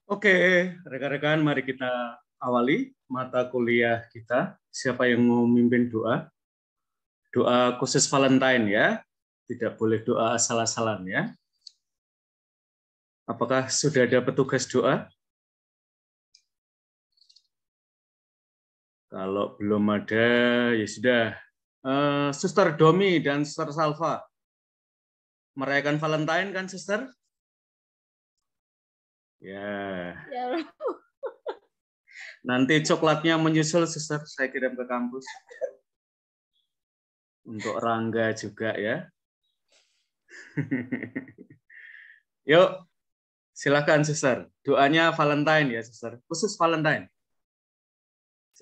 Oke, rekan-rekan, mari kita awali mata kuliah kita. Siapa yang mau memimpin doa? Doa khusus Valentine ya. Tidak boleh doa asal-asalan ya. Apakah sudah ada petugas doa? Kalau belum ada, ya sudah. Suster Domi dan Suster Salva, merayakan Valentine kan, Suster? Ya. Nanti coklatnya menyusul, Suster. Saya kirim ke kampus. Untuk Rangga juga ya. Yuk, silakan, Suster. Doanya Valentine ya, Suster. Khusus Valentine.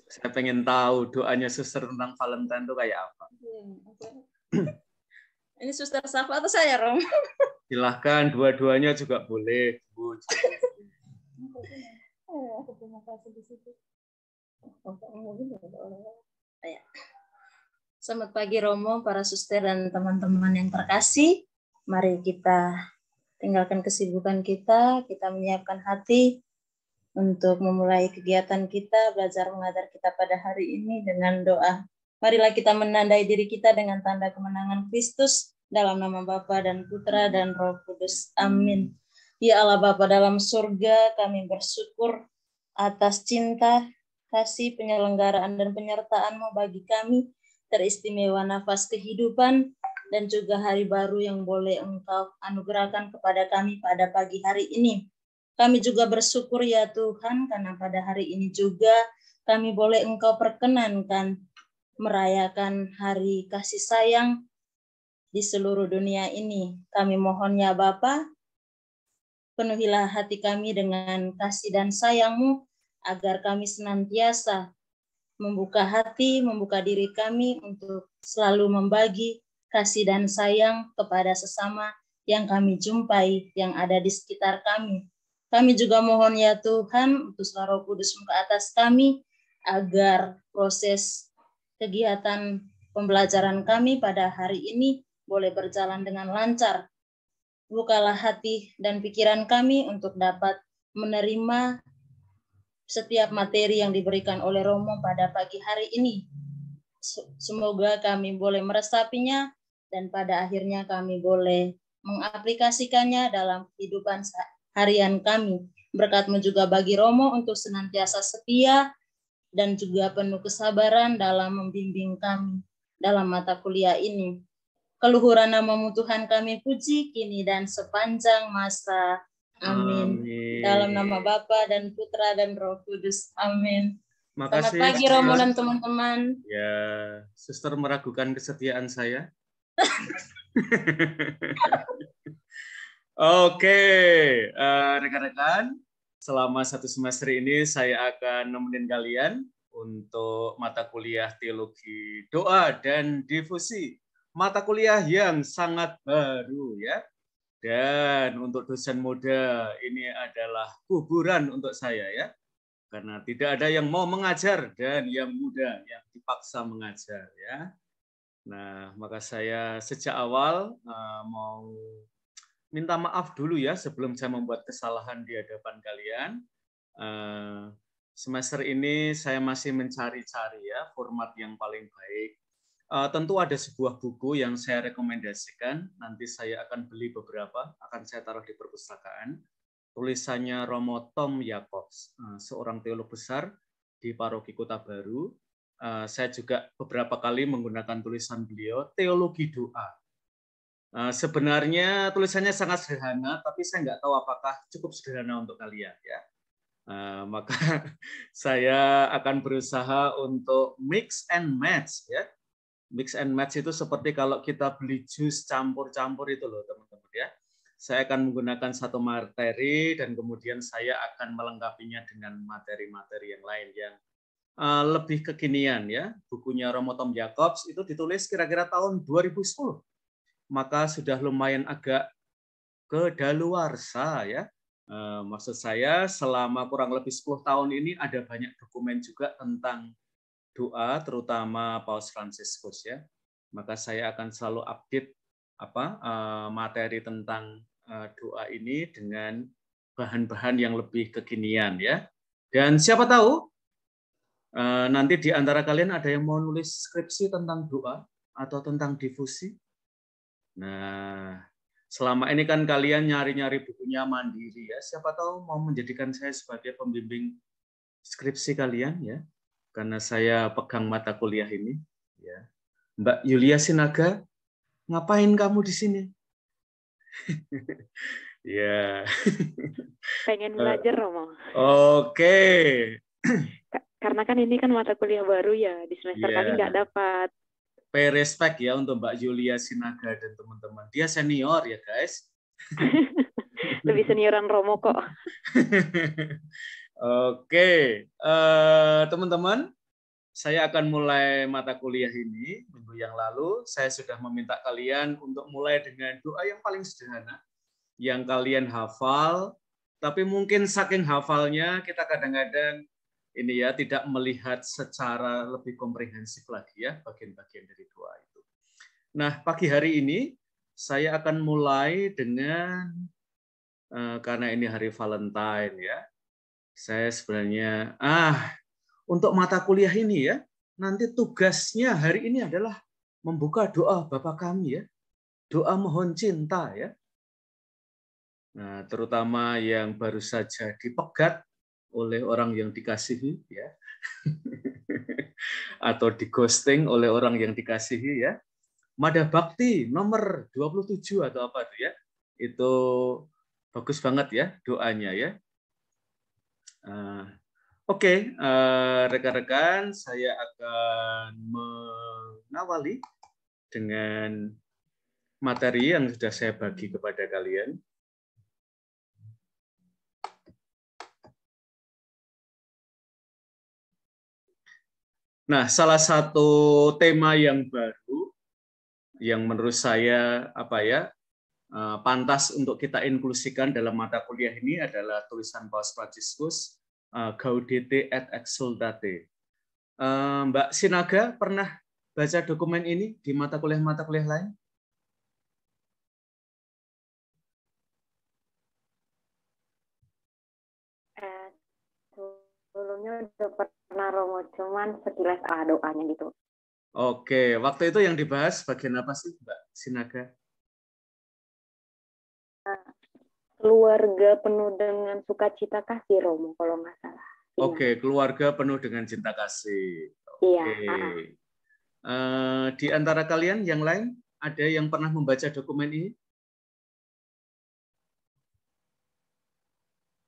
Saya pengen tahu doanya Suster tentang Valentine itu kayak apa. Ini Suster Safa atau saya, Rom? Silahkan, dua-duanya juga boleh. Terima kasih di situ. Selamat pagi Romo, para suster dan teman-teman yang terkasih. Mari kita tinggalkan kesibukan kita menyiapkan hati untuk memulai kegiatan kita, belajar mengajar kita pada hari ini dengan doa. Marilah kita menandai diri kita dengan tanda kemenangan Kristus dalam nama Bapa dan Putra dan Roh Kudus. Amin. Ya Allah Bapa dalam surga, kami bersyukur atas cinta, kasih, penyelenggaraan dan penyertaan-Mu bagi kami, teristimewa nafas kehidupan dan juga hari baru yang boleh Engkau anugerahkan kepada kami pada pagi hari ini. Kami juga bersyukur ya Tuhan, karena pada hari ini juga kami boleh Engkau perkenankan merayakan hari kasih sayang di seluruh dunia ini. Kami mohon ya Bapa, penuhilah hati kami dengan kasih dan sayang-Mu, agar kami senantiasa membuka hati, membuka diri kami untuk selalu membagi kasih dan sayang kepada sesama yang kami jumpai, yang ada di sekitar kami. Kami juga mohon ya Tuhan, utuslah Roh Kudus-Mu ke atas kami, agar proses kegiatan pembelajaran kami pada hari ini boleh berjalan dengan lancar. Bukalah hati dan pikiran kami untuk dapat menerima setiap materi yang diberikan oleh Romo pada pagi hari ini. Semoga kami boleh meresapinya dan pada akhirnya kami boleh mengaplikasikannya dalam kehidupan harian kami. Berkat-Mu juga bagi Romo untuk senantiasa setia dan juga penuh kesabaran dalam membimbing kami dalam mata kuliah ini. Keluhuran nama-Mu Tuhan kami puji kini dan sepanjang masa. Amin. Dalam nama Bapa dan Putra dan Roh Kudus. Amin. Makasih, selamat pagi Romo dan teman-teman. Ya, Suster meragukan kesetiaan saya. Oke, rekan-rekan, selama satu semester ini saya akan nemenin kalian untuk mata kuliah teologi doa dan difusi. Mata kuliah yang sangat baru ya. Dan untuk dosen muda ini adalah kuburan untuk saya ya. Karena tidak ada yang mau mengajar dan yang muda yang dipaksa mengajar ya. Nah, maka saya sejak awal mau minta maaf dulu ya sebelum saya membuat kesalahan di hadapan kalian. Semester ini saya masih mencari-cari ya format yang paling baik. Tentu ada sebuah buku yang saya rekomendasikan. Nanti saya akan beli beberapa, akan saya taruh di perpustakaan. Tulisannya Romo Tom Jacobs, seorang teolog besar di Paroki Kota Baru. Saya juga beberapa kali menggunakan tulisan beliau, Teologi Doa. Sebenarnya tulisannya sangat sederhana, tapi saya nggak tahu apakah cukup sederhana untuk kalian ya. Maka saya akan berusaha untuk mix and match ya. Mix and match itu seperti kalau kita beli jus campur-campur itu loh teman-teman ya. Saya akan menggunakan satu materi dan kemudian saya akan melengkapinya dengan materi-materi yang lain yang lebih kekinian ya. Bukunya Romo Tom Jacobs itu ditulis kira-kira tahun 2010. Maka sudah lumayan agak kedaluarsa ya. Maksud saya selama kurang lebih 10 tahun ini ada banyak dokumen juga tentang doa, terutama Paus Fransiskus ya. Maka saya akan selalu update materi tentang doa ini dengan bahan-bahan yang lebih kekinian ya. Dan siapa tahu nanti di antara kalian ada yang mau nulis skripsi tentang doa atau tentang difusi. Nah, selama ini kan kalian nyari-nyari bukunya mandiri ya. Siapa tahu mau menjadikan saya sebagai pembimbing skripsi kalian ya. Karena saya pegang mata kuliah ini ya. Mbak Yulia Sinaga, ngapain kamu di sini? Ya. Pengen belajar, Romo. Oke. Karena kan ini kan mata kuliah baru ya, di semester kami nggak dapat. Pay respect ya untuk Mbak Yulia Sinaga dan teman-teman. Dia senior ya guys. Lebih senioran Romo kok. Oke, teman-teman, saya akan mulai mata kuliah ini. Minggu yang lalu saya sudah meminta kalian untuk mulai dengan doa yang paling sederhana, yang kalian hafal, tapi mungkin saking hafalnya kita kadang-kadang ini ya tidak melihat secara lebih komprehensif lagi ya bagian-bagian dari doa itu. Nah, pagi hari ini saya akan mulai dengan karena ini hari Valentine ya. Saya sebenarnya untuk mata kuliah ini ya, nanti tugasnya hari ini adalah membuka doa Bapa kami ya. Doa mohon cinta ya. Nah, terutama yang baru saja dipegat oleh orang yang dikasihi ya. Atau di ghosting oleh orang yang dikasihi ya. Mada Bakti nomor 27 atau apa itu ya. Itu bagus banget ya doanya ya. Oke, rekan-rekan, saya akan mengawali dengan materi yang sudah saya bagi kepada kalian. Nah, salah satu tema yang baru yang menurut saya pantas untuk kita inklusikan dalam mata kuliah ini adalah tulisan Paus Fransiskus Gaudete et Exsultate. Mbak Sinaga pernah baca dokumen ini di mata kuliah lain? Sebelumnya udah pernah Romo, cuman sekilas doanya gitu. Oke, waktu itu yang dibahas bagian apa sih Mbak Sinaga? Keluarga penuh dengan sukacita kasih Romo, kalau nggak salah. Oke, keluarga penuh dengan cinta kasih. Iya. Di antara kalian yang lain, ada yang pernah membaca dokumen ini?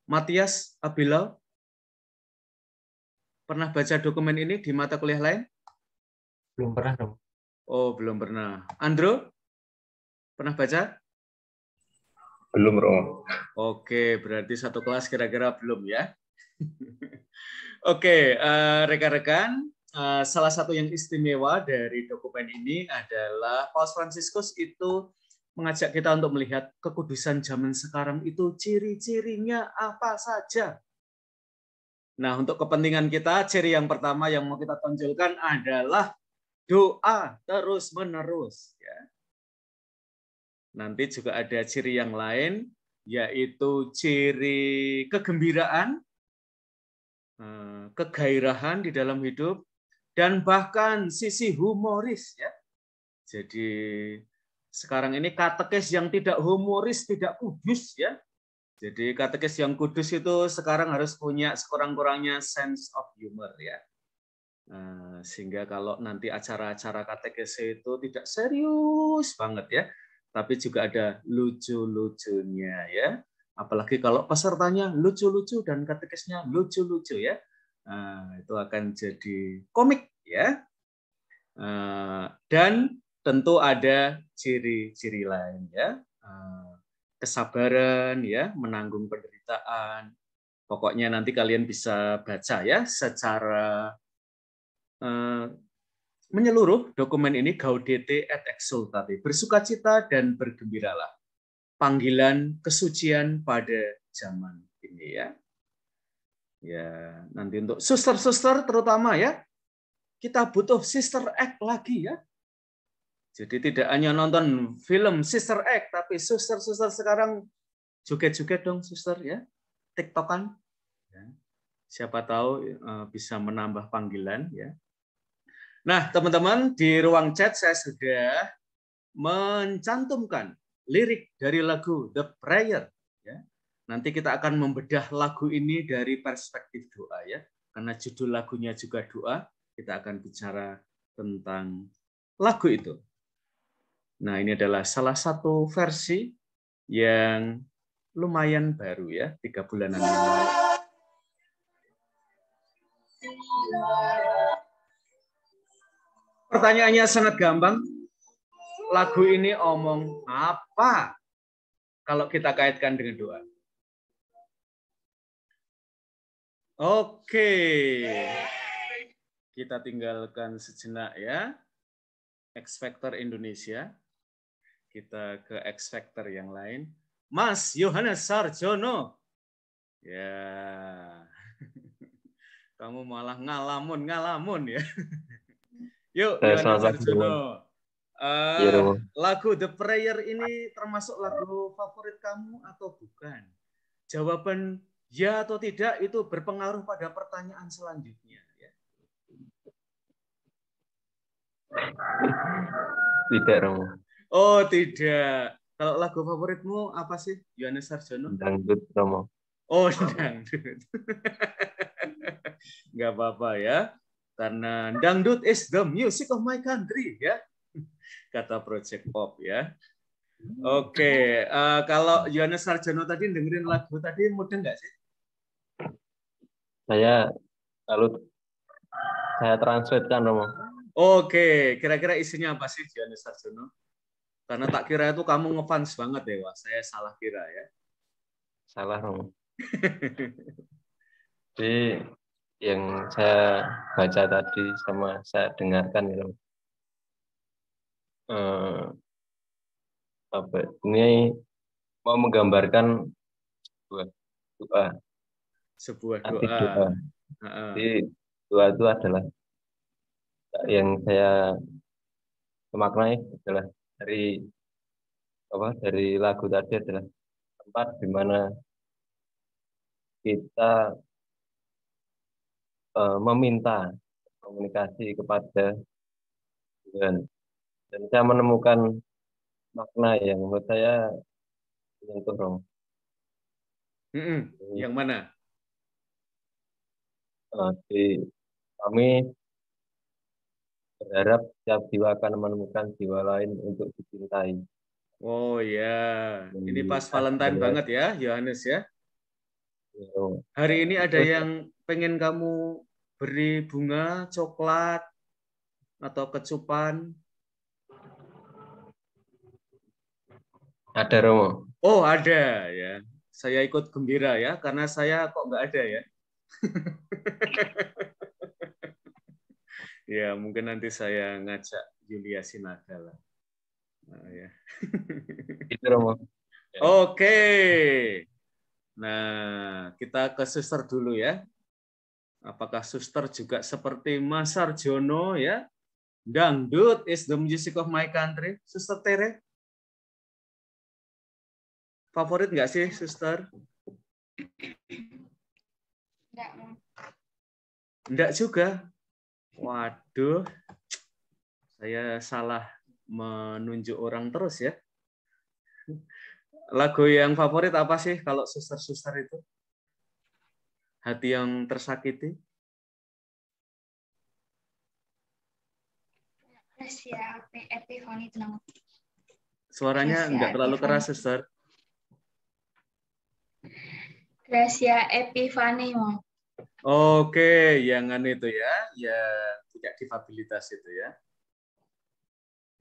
Matias Abilau? Pernah baca dokumen ini di mata kuliah lain? Belum pernah, Romo. Oh, belum pernah. Andro? Pernah baca? Belum, Romo. Oke, berarti satu kelas kira-kira belum ya. Oke, rekan-rekan, salah satu yang istimewa dari dokumen ini adalah Paus Fransiskus itu mengajak kita untuk melihat kekudusan zaman sekarang itu ciri-cirinya apa saja. Nah, untuk kepentingan kita, ciri yang pertama yang mau kita tonjolkan adalah doa terus-menerus. Ya. Nanti juga ada ciri yang lain, yaitu ciri kegembiraan, kegairahan di dalam hidup, dan bahkan sisi humoris. Ya. Jadi sekarang ini katekes yang tidak humoris, tidak kudus. Ya. Jadi katekes yang kudus itu sekarang harus punya sekurang-kurangnya sense of humor. Ya. Sehingga kalau nanti acara-acara katekes itu tidak serius banget ya, tapi juga ada lucu-lucunya ya. Apalagi kalau pesertanya lucu-lucu dan katekesnya lucu-lucu ya. Itu akan jadi komik ya. Dan tentu ada ciri-ciri lain ya. Kesabaran ya, menanggung penderitaan. Pokoknya nanti kalian bisa baca ya secara menyeluruh dokumen ini Gaudete et Exsultate, bersukacita dan bergembiralah. Panggilan kesucian pada zaman ini ya. Ya, nanti untuk suster-suster terutama ya, kita butuh Sister Act lagi ya. Jadi tidak hanya nonton film Sister Act, tapi suster-suster sekarang joget-joget dong suster ya. TikTokan. Ya. Siapa tahu bisa menambah panggilan ya. Nah, teman-teman, di ruang chat saya sudah mencantumkan lirik dari lagu The Prayer ya. Nanti kita akan membedah lagu ini dari perspektif doa ya. Karena judul lagunya juga doa, kita akan bicara tentang lagu itu. Nah, ini adalah salah satu versi yang lumayan baru ya, 3 bulanan yang lalu. Pertanyaannya sangat gampang. Lagu ini omong apa kalau kita kaitkan dengan doa? Oke. Kita tinggalkan sejenak ya. X Factor Indonesia. Kita ke X Factor yang lain. Mas Yohanes Sarjono. Ya. Kamu malah ngalamun ya. Yuk, Yohanes Sarjono. Lagu The Prayer ini termasuk lagu favorit kamu atau bukan? Jawaban ya atau tidak itu berpengaruh pada pertanyaan selanjutnya. Ya. Tidak, Romo. Oh, tidak. Kalau lagu favoritmu apa sih, Yohanes Sarjono? Dangdut, Romo. Oh, dangdut. Nggak apa-apa ya. Karena dangdut is the music of my country, ya. Kata Project Pop, ya. Oke, kalau Yohanes Sarjono tadi dengerin lagu tadi, mudeng nggak sih? Saya translate-kan, Romo. Oke, kira-kira isinya apa sih, Yohanes Sarjono? Karena tak kira itu kamu ngefans banget ya, Wak. Saya salah kira ya. Salah, Romo. Jadi yang saya baca tadi sama saya dengarkan itu ini mau menggambarkan sebuah doa. Jadi doa itu adalah yang saya memaknai adalah dari lagu tadi adalah tempat di mana kita meminta komunikasi kepada Tuhan. Dan saya menemukan makna yang menurut saya menyentuh, Romo. Yang mana? Kami berharap setiap jiwa akan menemukan jiwa lain untuk dicintai. Oh ya, ini pas Valentine banget ya, Yohanes ya. Hari ini ada yang pengen kamu beri bunga, coklat, atau kecupan? Ada, Romo. Oh, ada ya. Saya ikut gembira ya, karena saya kok nggak ada ya. Ya, mungkin nanti saya ngajak Yulia Sinaga lah. Nah, ya. Itu, Romo. Oke. Nah, kita ke suster dulu ya. Apakah suster juga seperti Mas Sarjono ya? Dangdut is the music of my country. Suster Tere? Favorit nggak sih, suster? Enggak juga. Waduh. Saya salah menunjuk orang terus ya. Lagu yang favorit apa sih kalau suster-suster itu? Hati yang tersakiti? Gracia Epifani itu nama. Suaranya enggak terlalu keras, suster. Gracia Epifani, Mo. Oke, yang itu ya, tidak difabilitas itu ya.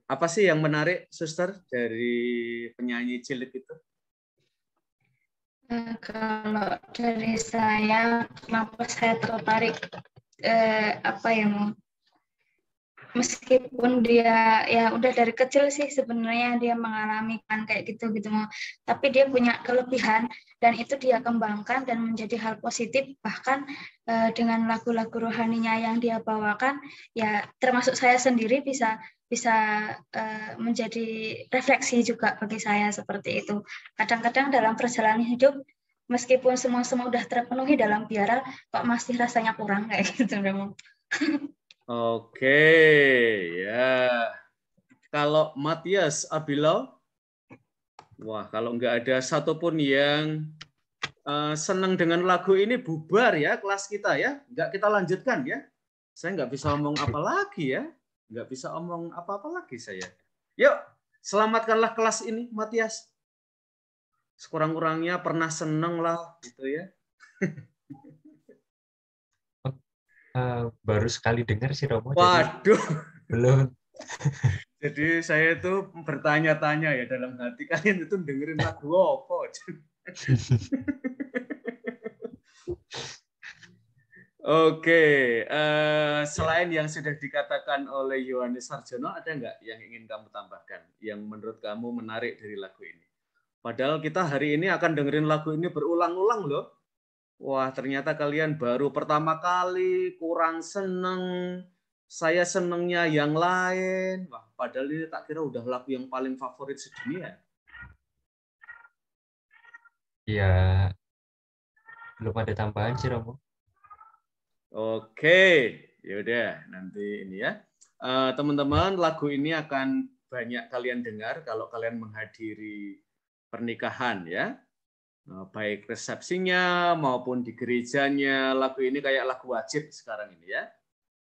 Apa sih yang menarik, suster, dari penyanyi cilik itu? Kalau dari saya, kenapa saya tertarik meskipun dia ya udah dari kecil sih sebenarnya dia mengalami kan kayak gitu mau, tapi dia punya kelebihan dan itu dia kembangkan dan menjadi hal positif, bahkan dengan lagu-lagu rohaninya yang dia bawakan ya termasuk saya sendiri bisa menjadi refleksi juga bagi saya seperti itu. Kadang-kadang dalam perjalanan hidup meskipun semua udah terpenuhi dalam biara, kok masih rasanya kurang kayak gitu, Romo. Oke, ya. Kalau Matias Abilau, wah kalau nggak ada satupun yang senang dengan lagu ini, bubar ya kelas kita ya. Nggak kita lanjutkan ya. Saya nggak bisa omong apa lagi ya. Nggak bisa omong apa-apa lagi saya. Yuk, selamatkanlah kelas ini, Matias. Sekurang-kurangnya pernah seneng lah gitu ya. Baru sekali dengar sih Romo, jadi Waduh. belum. Jadi saya itu bertanya-tanya ya dalam hati, kalian itu dengerin lagu apa? Oke, selain yang sudah dikatakan oleh Yohanes Sarjono, ada nggak yang ingin kamu tambahkan, yang menurut kamu menarik dari lagu ini? Padahal kita hari ini akan dengerin lagu ini berulang-ulang loh. Wah, ternyata kalian baru pertama kali, kurang seneng, saya senengnya yang lain. Wah, padahal ini tak kira udah lagu yang paling favorit sedunia. Ya, belum ada tambahan sih Romo. Oke, yaudah nanti ini ya. Teman-teman, lagu ini akan banyak kalian dengar kalau kalian menghadiri pernikahan ya. Baik resepsinya maupun di gerejanya, lagu ini kayak lagu wajib sekarang ini ya.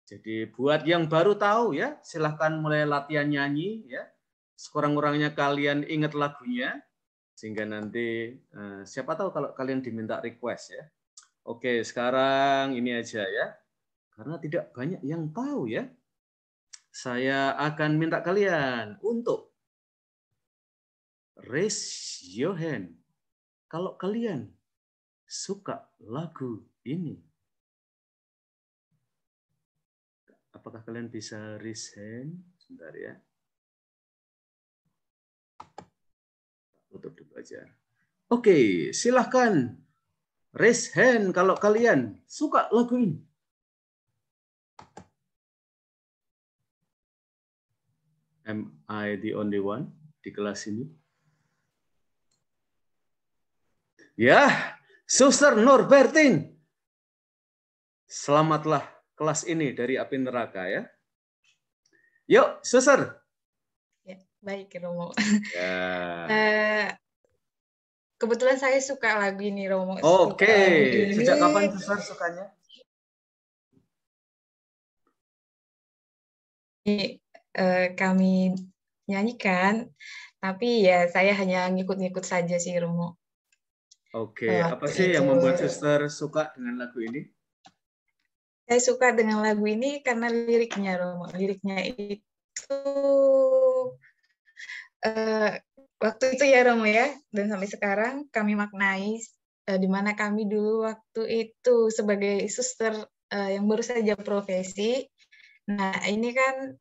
Jadi buat yang baru tahu ya, silahkan mulai latihan nyanyi ya. Sekurang-kurangnya kalian ingat lagunya, sehingga nanti siapa tahu kalau kalian diminta request ya. Oke, sekarang ini aja ya. Karena tidak banyak yang tahu ya. Saya akan minta kalian untuk raise your hand kalau kalian suka lagu ini. Apakah kalian bisa raise hand? Sebentar ya. Tutup dulu aja. Oke, silahkan raise hand kalau kalian suka lagu ini. Am I the only one di kelas ini? Ya, Suster Norbertin. Selamatlah kelas ini dari api neraka ya. Yuk, Suster. Ya, baik, Romo. Ya. Kebetulan saya suka lagu ini, Romo. Oke, ini. Sejak kapan Suster sukanya? Kami nyanyikan, tapi ya saya hanya ngikut-ngikut saja sih, Romo. Oke, apa sih yang membuat Suster suka dengan lagu ini? Saya suka dengan lagu ini karena liriknya, Romo. Liriknya itu waktu itu ya, Romo ya, dan sampai sekarang kami maknai di mana kami dulu waktu itu sebagai suster yang baru saja profesi. Nah, ini kan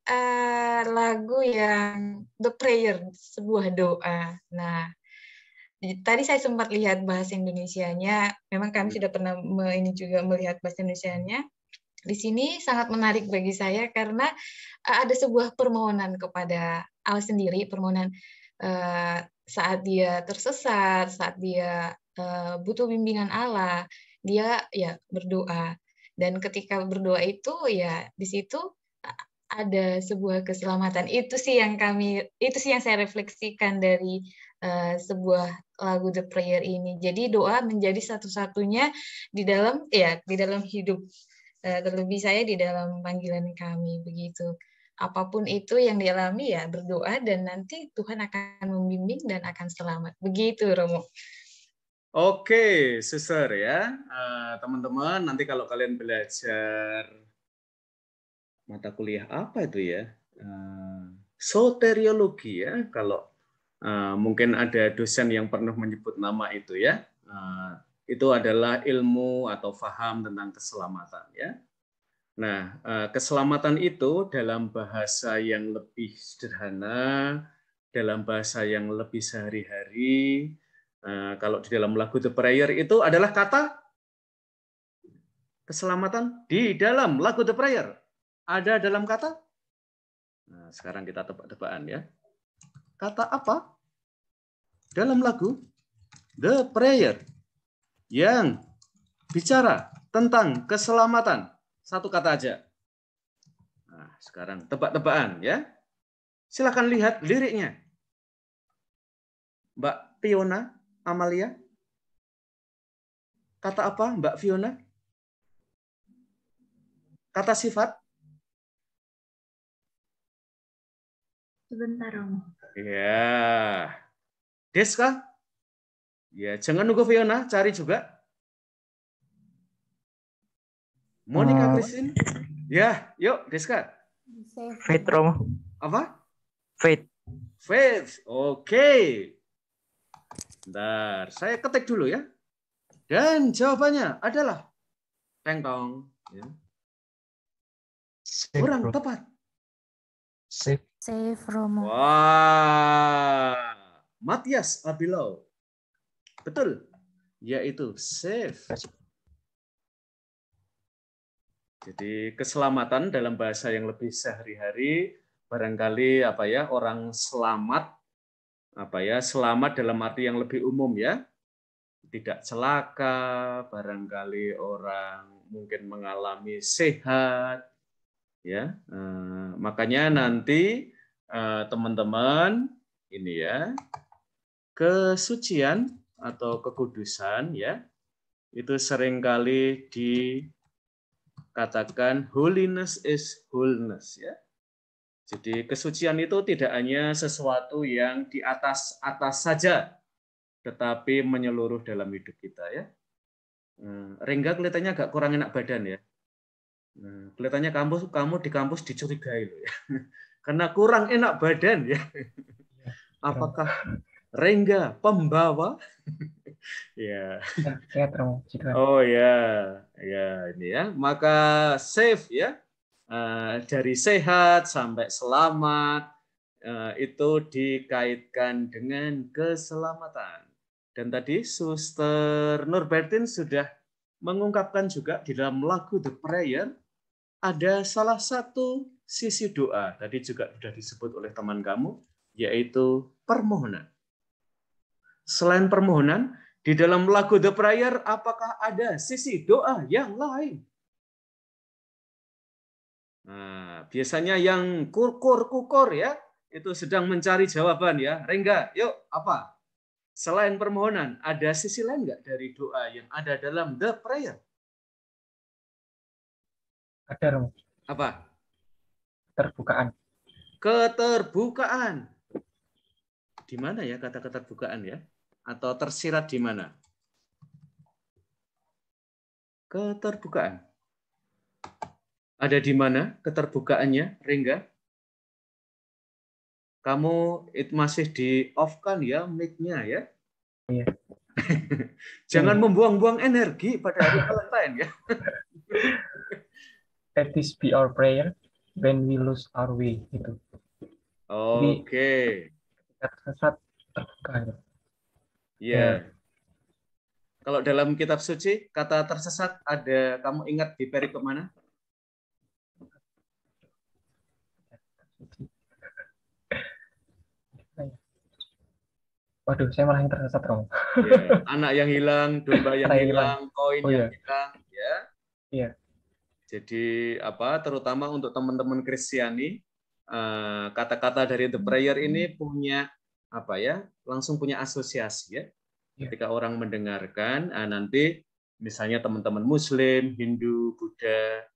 lagu yang The Prayer, sebuah doa. Nah, tadi saya sempat lihat bahasa Indonesianya. Memang kami sudah pernah ini juga melihat bahasa Indonesianya. Di sini sangat menarik bagi saya karena ada sebuah permohonan kepada Allah sendiri, permohonan saat dia tersesat, saat dia butuh bimbingan Allah, dia ya berdoa. Dan ketika berdoa itu ya di situ ada sebuah keselamatan. Itu sih yang saya refleksikan dari sebuah lagu The Prayer ini. Jadi doa menjadi satu-satunya di dalam hidup. Terlebih saya di dalam panggilan kami begitu. Apapun itu yang dialami ya berdoa dan nanti Tuhan akan membimbing dan akan selamat. Begitu, Romo. Oke, Suster ya. Teman-teman, nanti kalau kalian belajar mata kuliah apa itu ya? Soteriologi ya, kalau mungkin ada dosen yang pernah menyebut nama itu ya. Itu adalah ilmu atau faham tentang keselamatan ya. Nah, keselamatan itu dalam bahasa yang lebih sederhana, dalam bahasa yang lebih sehari-hari, kalau di dalam lagu The Prayer itu adalah kata keselamatan di dalam lagu The Prayer. Ada dalam kata? Nah, sekarang kita tebak-tebakan ya. Kata apa? Dalam lagu The Prayer. yang bicara tentang keselamatan. Satu kata aja. Nah, sekarang tebak-tebakan ya. Silakan lihat liriknya. Mbak Fiona Amalia. Kata apa Mbak Fiona? Kata sifat? Sebentar, Romo. Ya. Deska? Ya, jangan nunggu Fiona, cari juga. Monica Christine? Ya, yuk Deska. Faith, Romo. Apa? Faith. Faith. Oke. Bentar, saya ketik dulu ya. Dan jawabannya adalah teng tong. Ya. Safe, Kurang bro. tepat. Safe. Safe, Romo. Wah, Matias Abilau. Betul, yaitu safe. Jadi keselamatan dalam bahasa yang lebih sehari-hari, barangkali apa ya, orang selamat, apa ya, selamat dalam arti yang lebih umum ya, tidak celaka, barangkali orang mungkin mengalami sehat, ya. Makanya nanti teman-teman ini ya, kesucian atau kekudusan ya, itu seringkali dikatakan holiness is wholeness ya. Jadi kesucian itu tidak hanya sesuatu yang di atas saja, tetapi menyeluruh dalam hidup kita ya. Rengga kelihatannya agak kurang enak badan ya. Kelihatannya kamu di kampus dicurigai loh ya. Karena kurang enak badan ya. Apakah Rengga pembawa? Ya. Sehat, Romo. Oh ya, ya ini ya. Maka safe ya. Dari sehat sampai selamat itu dikaitkan dengan keselamatan. Dan tadi Suster Nurbertin sudah mengungkapkan juga di dalam lagu The Prayer ada salah satu sisi doa. Tadi juga sudah disebut oleh teman kamu, yaitu permohonan. Selain permohonan, di dalam lagu The Prayer apakah ada sisi doa yang lain? Nah, biasanya yang kukur ya, itu sedang mencari jawaban ya. Rengga, yuk apa? Selain permohonan, ada sisi lain nggak dari doa yang ada dalam The Prayer? Ada, Romo. Apa? Keterbukaan. Keterbukaan. Di mana ya kata keterbukaan ya? Atau tersirat di mana? Keterbukaan. Ada di mana keterbukaannya, Rengga? Kamu masih di off kan ya mic-nya ya? Iya. Jangan membuang-buang energi pada hari Valentine ya. Let this be our prayer when we lose our way. Gitu. Oke. Ketika tersesat, terbuka. Gitu. Iya. Kalau dalam kitab suci, kata tersesat ada, kamu ingat di perikop mana? Waduh, saya malah yang tersesat, Romo. Ya, anak yang hilang, domba yang hilang, koin yang hilang, ya. Iya. Jadi apa? Terutama untuk teman-teman Kristiani, kata-kata dari The Prayer ini punya apa ya? Langsung punya asosiasi ya. Ketika orang mendengarkan, nanti misalnya teman-teman Muslim, Hindu, Buddha,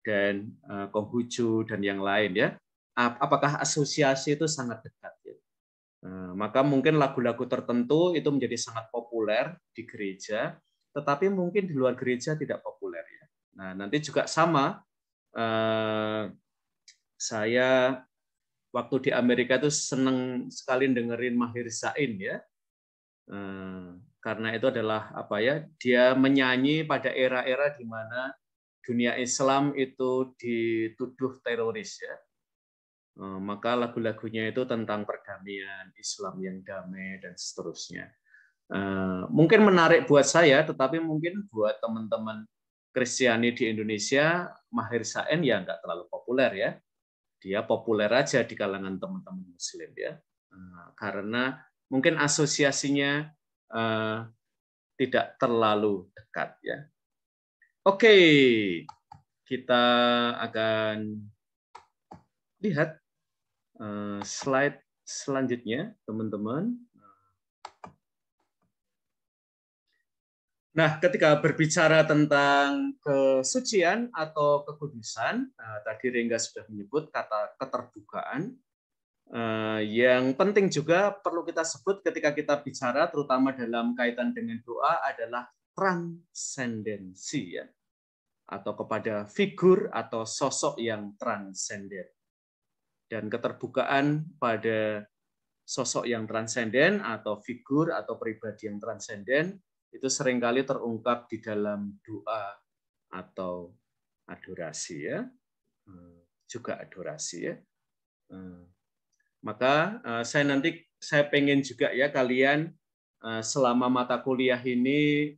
dan Konghucu dan yang lain ya. Apakah asosiasi itu sangat dekat ya? Maka mungkin lagu-lagu tertentu itu menjadi sangat populer di gereja, tetapi mungkin di luar gereja tidak populer ya. Nah, nanti juga sama. Saya waktu di Amerika itu senang sekali dengerin Maher Zain ya. Karena itu adalah apa ya? Dia menyanyi pada era-era di mana dunia Islam itu dituduh teroris ya. Maka lagu-lagunya itu tentang perdamaian, Islam yang damai, dan seterusnya. Mungkin menarik buat saya, tetapi mungkin buat teman-teman Kristiani di Indonesia, Maher Zain ya nggak terlalu populer ya. Dia populer aja di kalangan teman-teman Muslim ya. Karena mungkin asosiasinya tidak terlalu dekat ya. Oke, kita akan lihat slide selanjutnya, teman-teman. Nah, ketika berbicara tentang kesucian atau kekudusan, tadi Rengga sudah menyebut kata keterbukaan. Yang penting juga perlu kita sebut ketika kita bicara, terutama dalam kaitan dengan doa, adalah transendensi, ya, atau kepada figur atau sosok yang transenden. Dan keterbukaan pada sosok yang transenden atau figur atau pribadi yang transenden itu seringkali terungkap di dalam doa atau adorasi, ya, juga adorasi, ya. Maka saya pengen juga ya kalian selama mata kuliah ini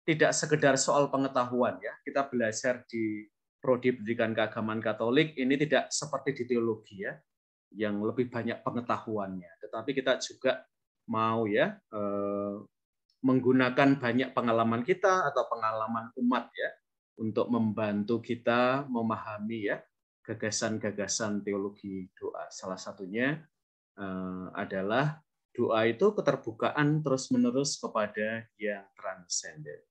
tidak sekedar soal pengetahuan, ya. Kita belajar di Prodi Pendidikan Keagamaan Katolik ini tidak seperti di teologi, ya, yang lebih banyak pengetahuannya, tetapi kita juga mau ya menggunakan banyak pengalaman kita atau pengalaman umat ya untuk membantu kita memahami ya gagasan-gagasan teologi doa. Salah satunya adalah doa itu keterbukaan terus-menerus kepada yang transenden.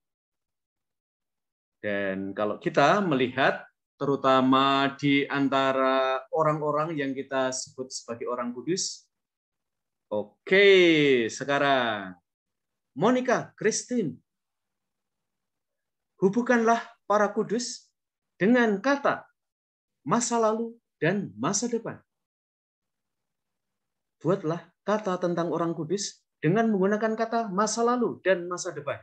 Dan kalau kita melihat terutama di antara orang-orang yang kita sebut sebagai orang kudus, oke, sekarang Monica, Christine, hubungkanlah para kudus dengan kata masa lalu dan masa depan. Buatlah kata tentang orang kudus dengan menggunakan kata masa lalu dan masa depan.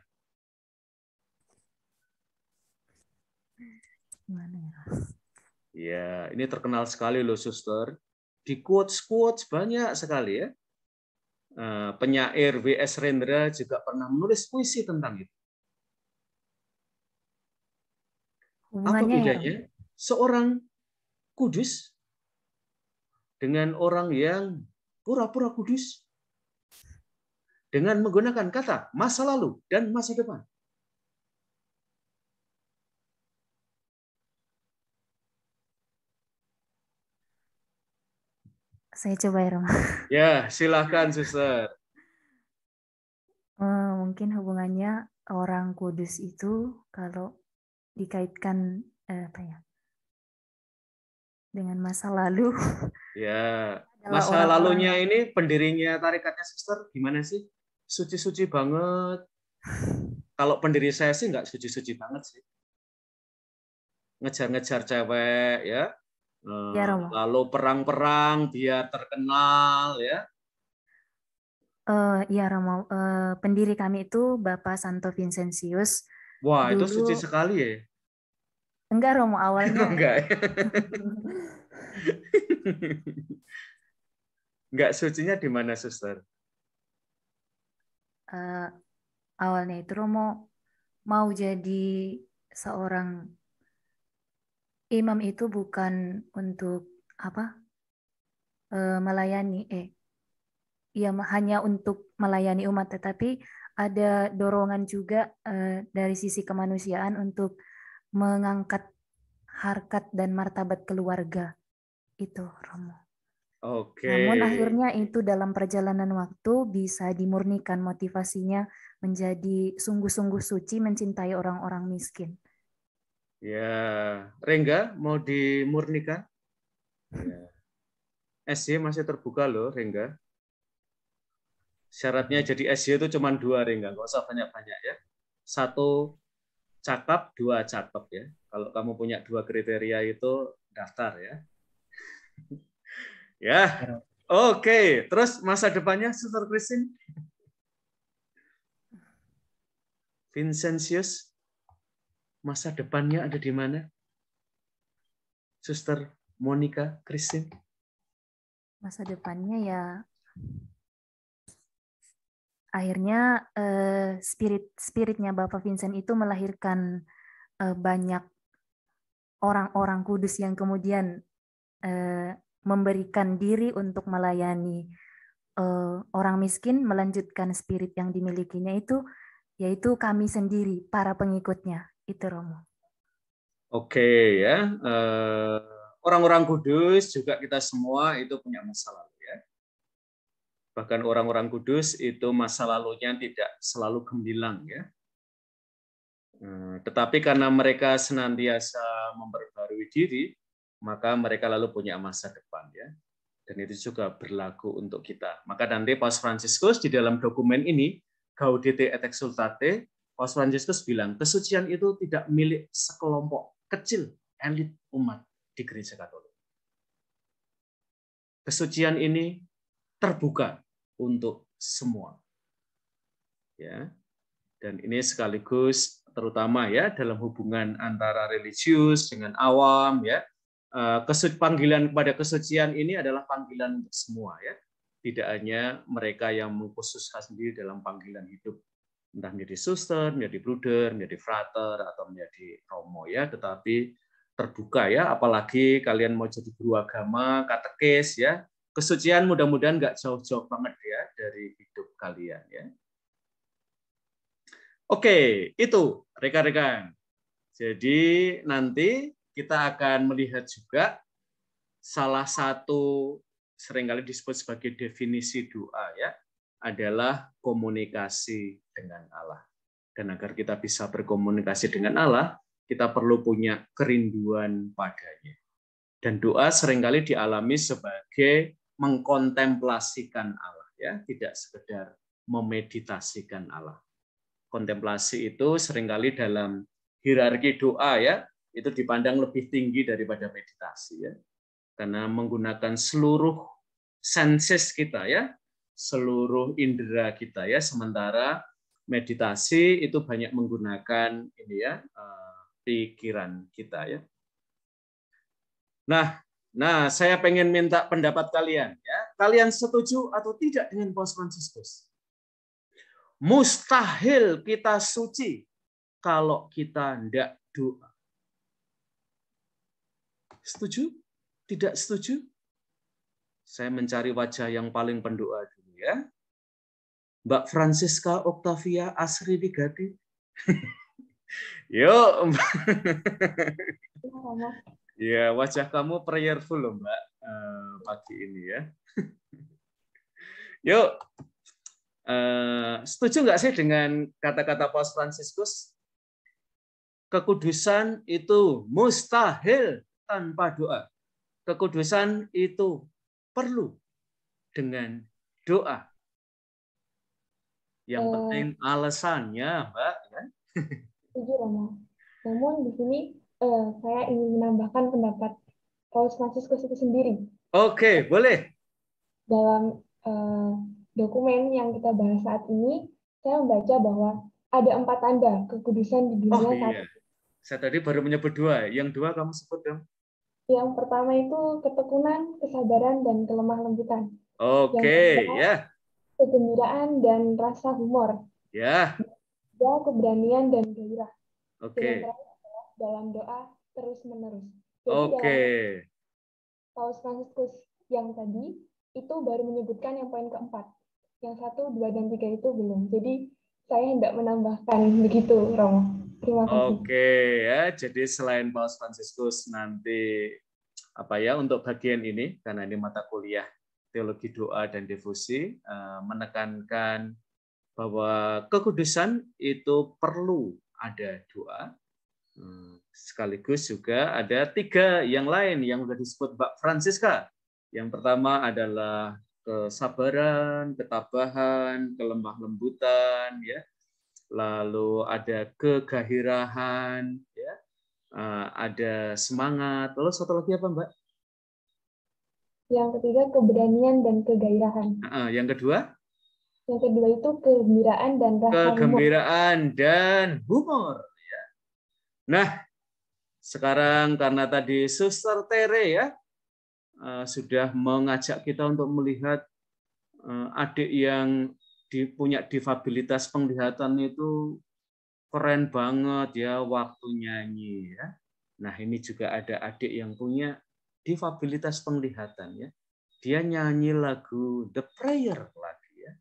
Ya, ini terkenal sekali loh, suster. Di quotes-quotes banyak sekali ya. Penyair W.S. Rendra juga pernah menulis puisi tentang itu. Apa bedanya seorang kudus dengan orang yang pura-pura kudus dengan menggunakan kata masa lalu dan masa depan? Saya coba ya, Roma. Ya, silahkan, suster. Mungkin hubungannya orang kudus itu kalau dikaitkan dengan masa lalu. Ya, masa lalunya ini pendirinya tarikatnya suster gimana sih? Suci-suci banget. Kalau pendiri saya sih nggak suci-suci banget sih. Ngejar-ngejar cewek ya. Ya, Romo. Lalu perang-perang biar terkenal ya. Ya, Romo. Pendiri kami itu Bapak Santo Vincentius. Wah, itu suci sekali ya. Enggak, Romo, awalnya. Enggak. Enggak, sucinya di mana, suster? Awalnya itu Romo mau jadi seorang imam itu bukan untuk melayani, hanya untuk melayani umat, tetapi ada dorongan juga dari sisi kemanusiaan untuk mengangkat harkat dan martabat keluarga itu, Romo. Oke. Namun akhirnya itu dalam perjalanan waktu bisa dimurnikan motivasinya menjadi sungguh-sungguh suci mencintai orang-orang miskin. Ya, Rengga mau dimurnikan? Ya. SY masih terbuka loh, Rengga. Syaratnya jadi SY itu cuma 2, Rengga, nggak usah banyak-banyak ya. 1 cakep, 2 cakep ya. Kalau kamu punya 2 kriteria itu daftar ya. Ya, oke. Terus masa depannya, Suster Christine? Vincentius, masa depannya ada di mana? Suster Monica, Christine? Masa depannya ya akhirnya spiritnya Bapak Vincent itu melahirkan banyak orang-orang kudus yang kemudian memberikan diri untuk melayani orang miskin, melanjutkan spirit yang dimilikinya itu yaitu kami sendiri, para pengikutnya. Itu Romo. Oke ya, orang-orang kudus juga kita semua itu punya masa lalu ya. Bahkan orang-orang kudus itu masa lalunya tidak selalu gemilang ya. Tetapi karena mereka senantiasa memperbarui diri, maka mereka lalu punya masa depan ya. Dan itu juga berlaku untuk kita. Maka nanti Paus Fransiskus di dalam dokumen ini, Gaudete et Exsultate, Paus Fransiskus bilang, kesucian itu tidak milik sekelompok kecil elit umat di Gereja Katolik. Kesucian ini terbuka untuk semua. Ya. Dan ini sekaligus terutama ya dalam hubungan antara religius dengan awam ya. Panggilan kepada kesucian ini adalah panggilan untuk semua ya. Tidak hanya mereka yang mengkhususkan sendiri dalam panggilan hidup, entah menjadi suster, menjadi bruder, menjadi frater, atau menjadi romo ya, tetapi terbuka ya, apalagi kalian mau jadi guru agama, katekis ya, kesucian mudah-mudahan nggak jauh-jauh banget ya dari hidup kalian ya. Oke, itu rekan-rekan. Jadi nanti kita akan melihat juga salah satu seringkali disebut sebagai definisi doa ya, adalah komunikasi dengan Allah. Dan agar kita bisa berkomunikasi dengan Allah, kita perlu punya kerinduan padanya. Dan doa seringkali dialami sebagai mengkontemplasikan Allah ya, tidak sekedar memeditasikan Allah. Kontemplasi itu seringkali dalam hierarki doa ya, itu dipandang lebih tinggi daripada meditasi ya. Karena menggunakan seluruh senses kita ya, seluruh indera kita ya, sementara meditasi itu banyak menggunakan ini ya, pikiran kita ya. Nah, saya pengen minta pendapat kalian ya. Kalian setuju atau tidak dengan Paus Fransiskus? Mustahil kita suci kalau kita tidak doa. Setuju? Tidak setuju? Saya mencari wajah yang paling pendoa dulu ya. Mbak Francisca Octavia Asri Digati. Yuk. Ya, wajah kamu prayerful loh Mbak pagi ini ya. Yuk. Setuju nggak sih dengan kata-kata Paus Fransiskus? Kekudusan itu mustahil tanpa doa. Kekudusan itu perlu dengan doa. Yang penting alasannya, Mbak. Setuju, Romo. Namun di sini saya ingin menambahkan pendapat Paus Fransiskus itu sendiri. Oke, boleh. Dalam dokumen yang kita bahas saat ini, saya membaca bahwa ada 4 tanda kekudusan di dunia saat ini. Saya tadi baru menyebut 2. Yang 2 kamu sebut dong. Yang pertama itu ketekunan, kesabaran, dan kelemah lembutan. Oke, ya. Kegembiraan dan rasa humor. Ya. Dan keberanian dan gairah. Oke. Dalam doa terus-menerus. Oke. Paus Fransiskus yang tadi itu baru menyebutkan yang poin keempat. Yang 1, 2, dan 3 itu belum. Jadi saya hendak menambahkan begitu, Romo. Terima kasih. Oke ya, jadi selain Paus Fransiskus nanti untuk bagian ini, karena ini mata kuliah teologi doa dan devosi, menekankan bahwa kekudusan itu perlu ada doa. Sekaligus juga ada 3 yang lain yang sudah disebut Mbak Francisca. Yang pertama adalah kesabaran, ketabahan, kelemah lembutan, ya. Lalu ada kegahirahan, ya. Ada semangat. Lalu satu lagi apa, Mbak? Yang ketiga keberanian dan kegairahan. Yang kedua? Yang kedua itu kegembiraan dan rasa kegembiraan humor. Dan humor. Ya. Nah, sekarang karena tadi Suster Tere ya sudah mengajak kita untuk melihat adik yang punya difabilitas penglihatan itu keren banget ya waktu nyanyi ya. Nah ini juga ada adik yang punya difabilitas penglihatan ya. Dia nyanyi lagu The Prayer lagi ya.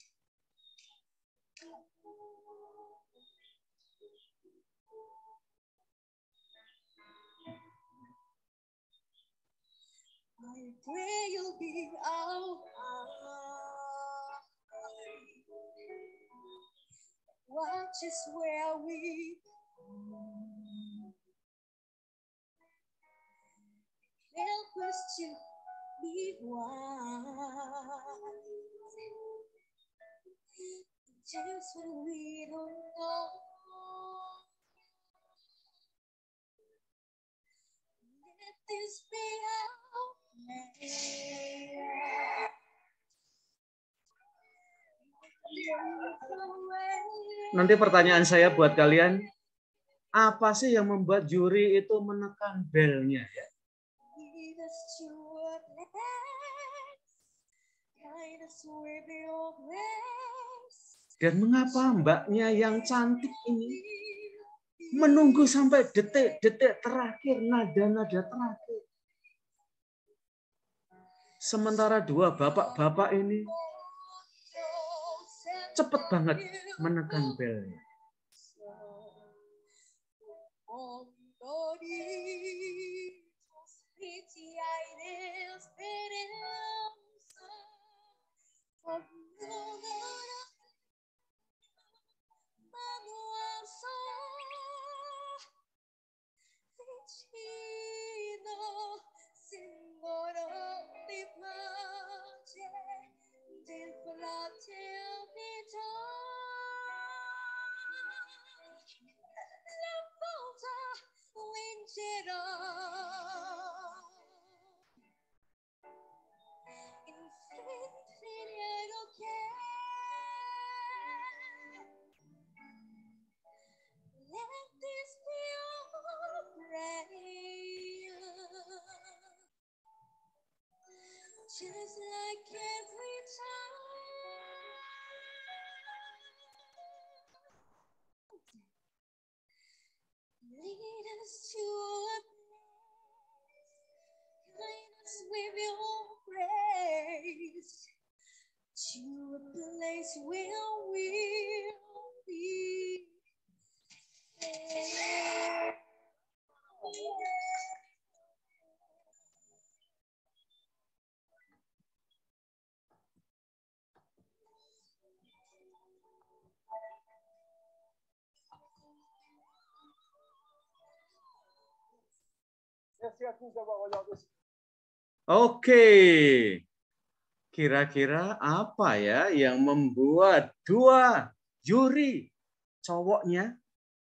will be our watch is where we help us to be wise. Just when we don't know, let this be our Nanti pertanyaan saya buat kalian, apa sih yang membuat juri itu menekan belnya ya? Dan mengapa mbaknya yang cantik ini menunggu sampai detik-detik terakhir, nada-nada terakhir. Sementara dua bapak-bapak ini cepat banget menekan belnya. Just like every time, lead us to a place, guide us with your grace, to a place where we'll be safe. Oke, kira-kira apa ya yang membuat dua juri cowoknya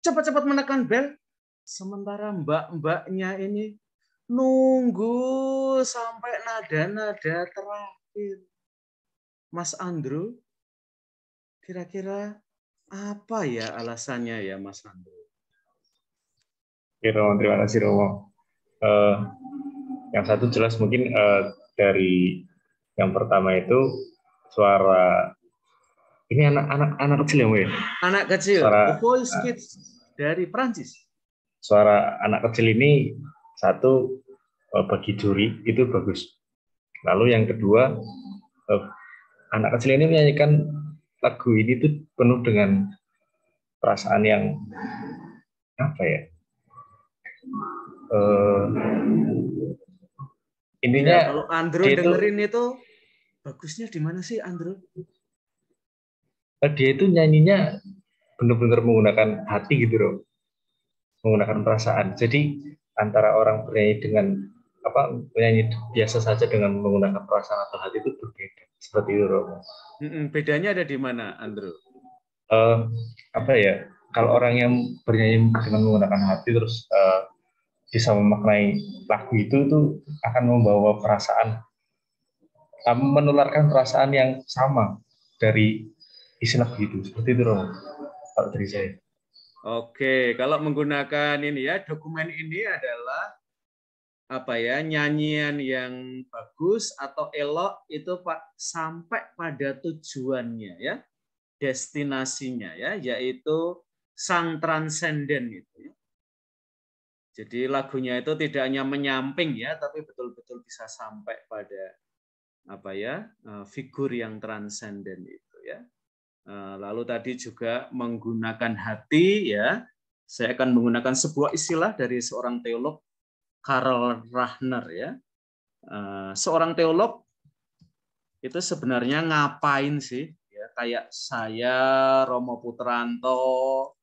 cepat-cepat menekan bel, sementara mbak-mbaknya ini nunggu sampai nada-nada terakhir. Mas Andrew, kira-kira apa ya alasannya ya Mas Andrew? Ya, Romo, terima kasih Romo. Yang satu jelas mungkin dari yang pertama itu suara ini anak kecil ya, Bu ya? Anak kecil, suara, voice kids dari Prancis. Suara anak kecil ini satu bagi juri itu bagus. Lalu yang kedua, anak kecil ini menyanyikan lagu ini tuh penuh dengan perasaan yang apa ya? Intinya ya, kalau Andrew dengerin itu bagusnya di mana sih Andrew? Dia itu nyanyinya benar-benar menggunakan hati gitu loh, menggunakan perasaan. Jadi antara orang bernyanyi dengan menyanyi biasa saja dengan menggunakan perasaan atau hati itu berbeda. Seperti itu loh. Bedanya ada di mana Andrew? Kalau orang yang bernyanyi dengan menggunakan hati terus bisa memaknai lagu itu akan membawa perasaan, menularkan perasaan yang sama dari isi lagu itu. Seperti itu Romo, kalau dari saya. Oke, kalau menggunakan ini ya, dokumen ini adalah nyanyian yang bagus atau elok itu Pak sampai pada tujuannya ya, destinasinya ya, yaitu sang transenden itu ya. Jadi lagunya itu tidak hanya menyamping ya, tapi betul-betul bisa sampai pada figur yang transenden itu ya. Lalu tadi juga menggunakan hati ya. Saya akan menggunakan sebuah istilah dari seorang teolog Karl Rahner ya. seorang teolog itu sebenarnya ngapain sih? Ya, kayak saya, Romo Putranto,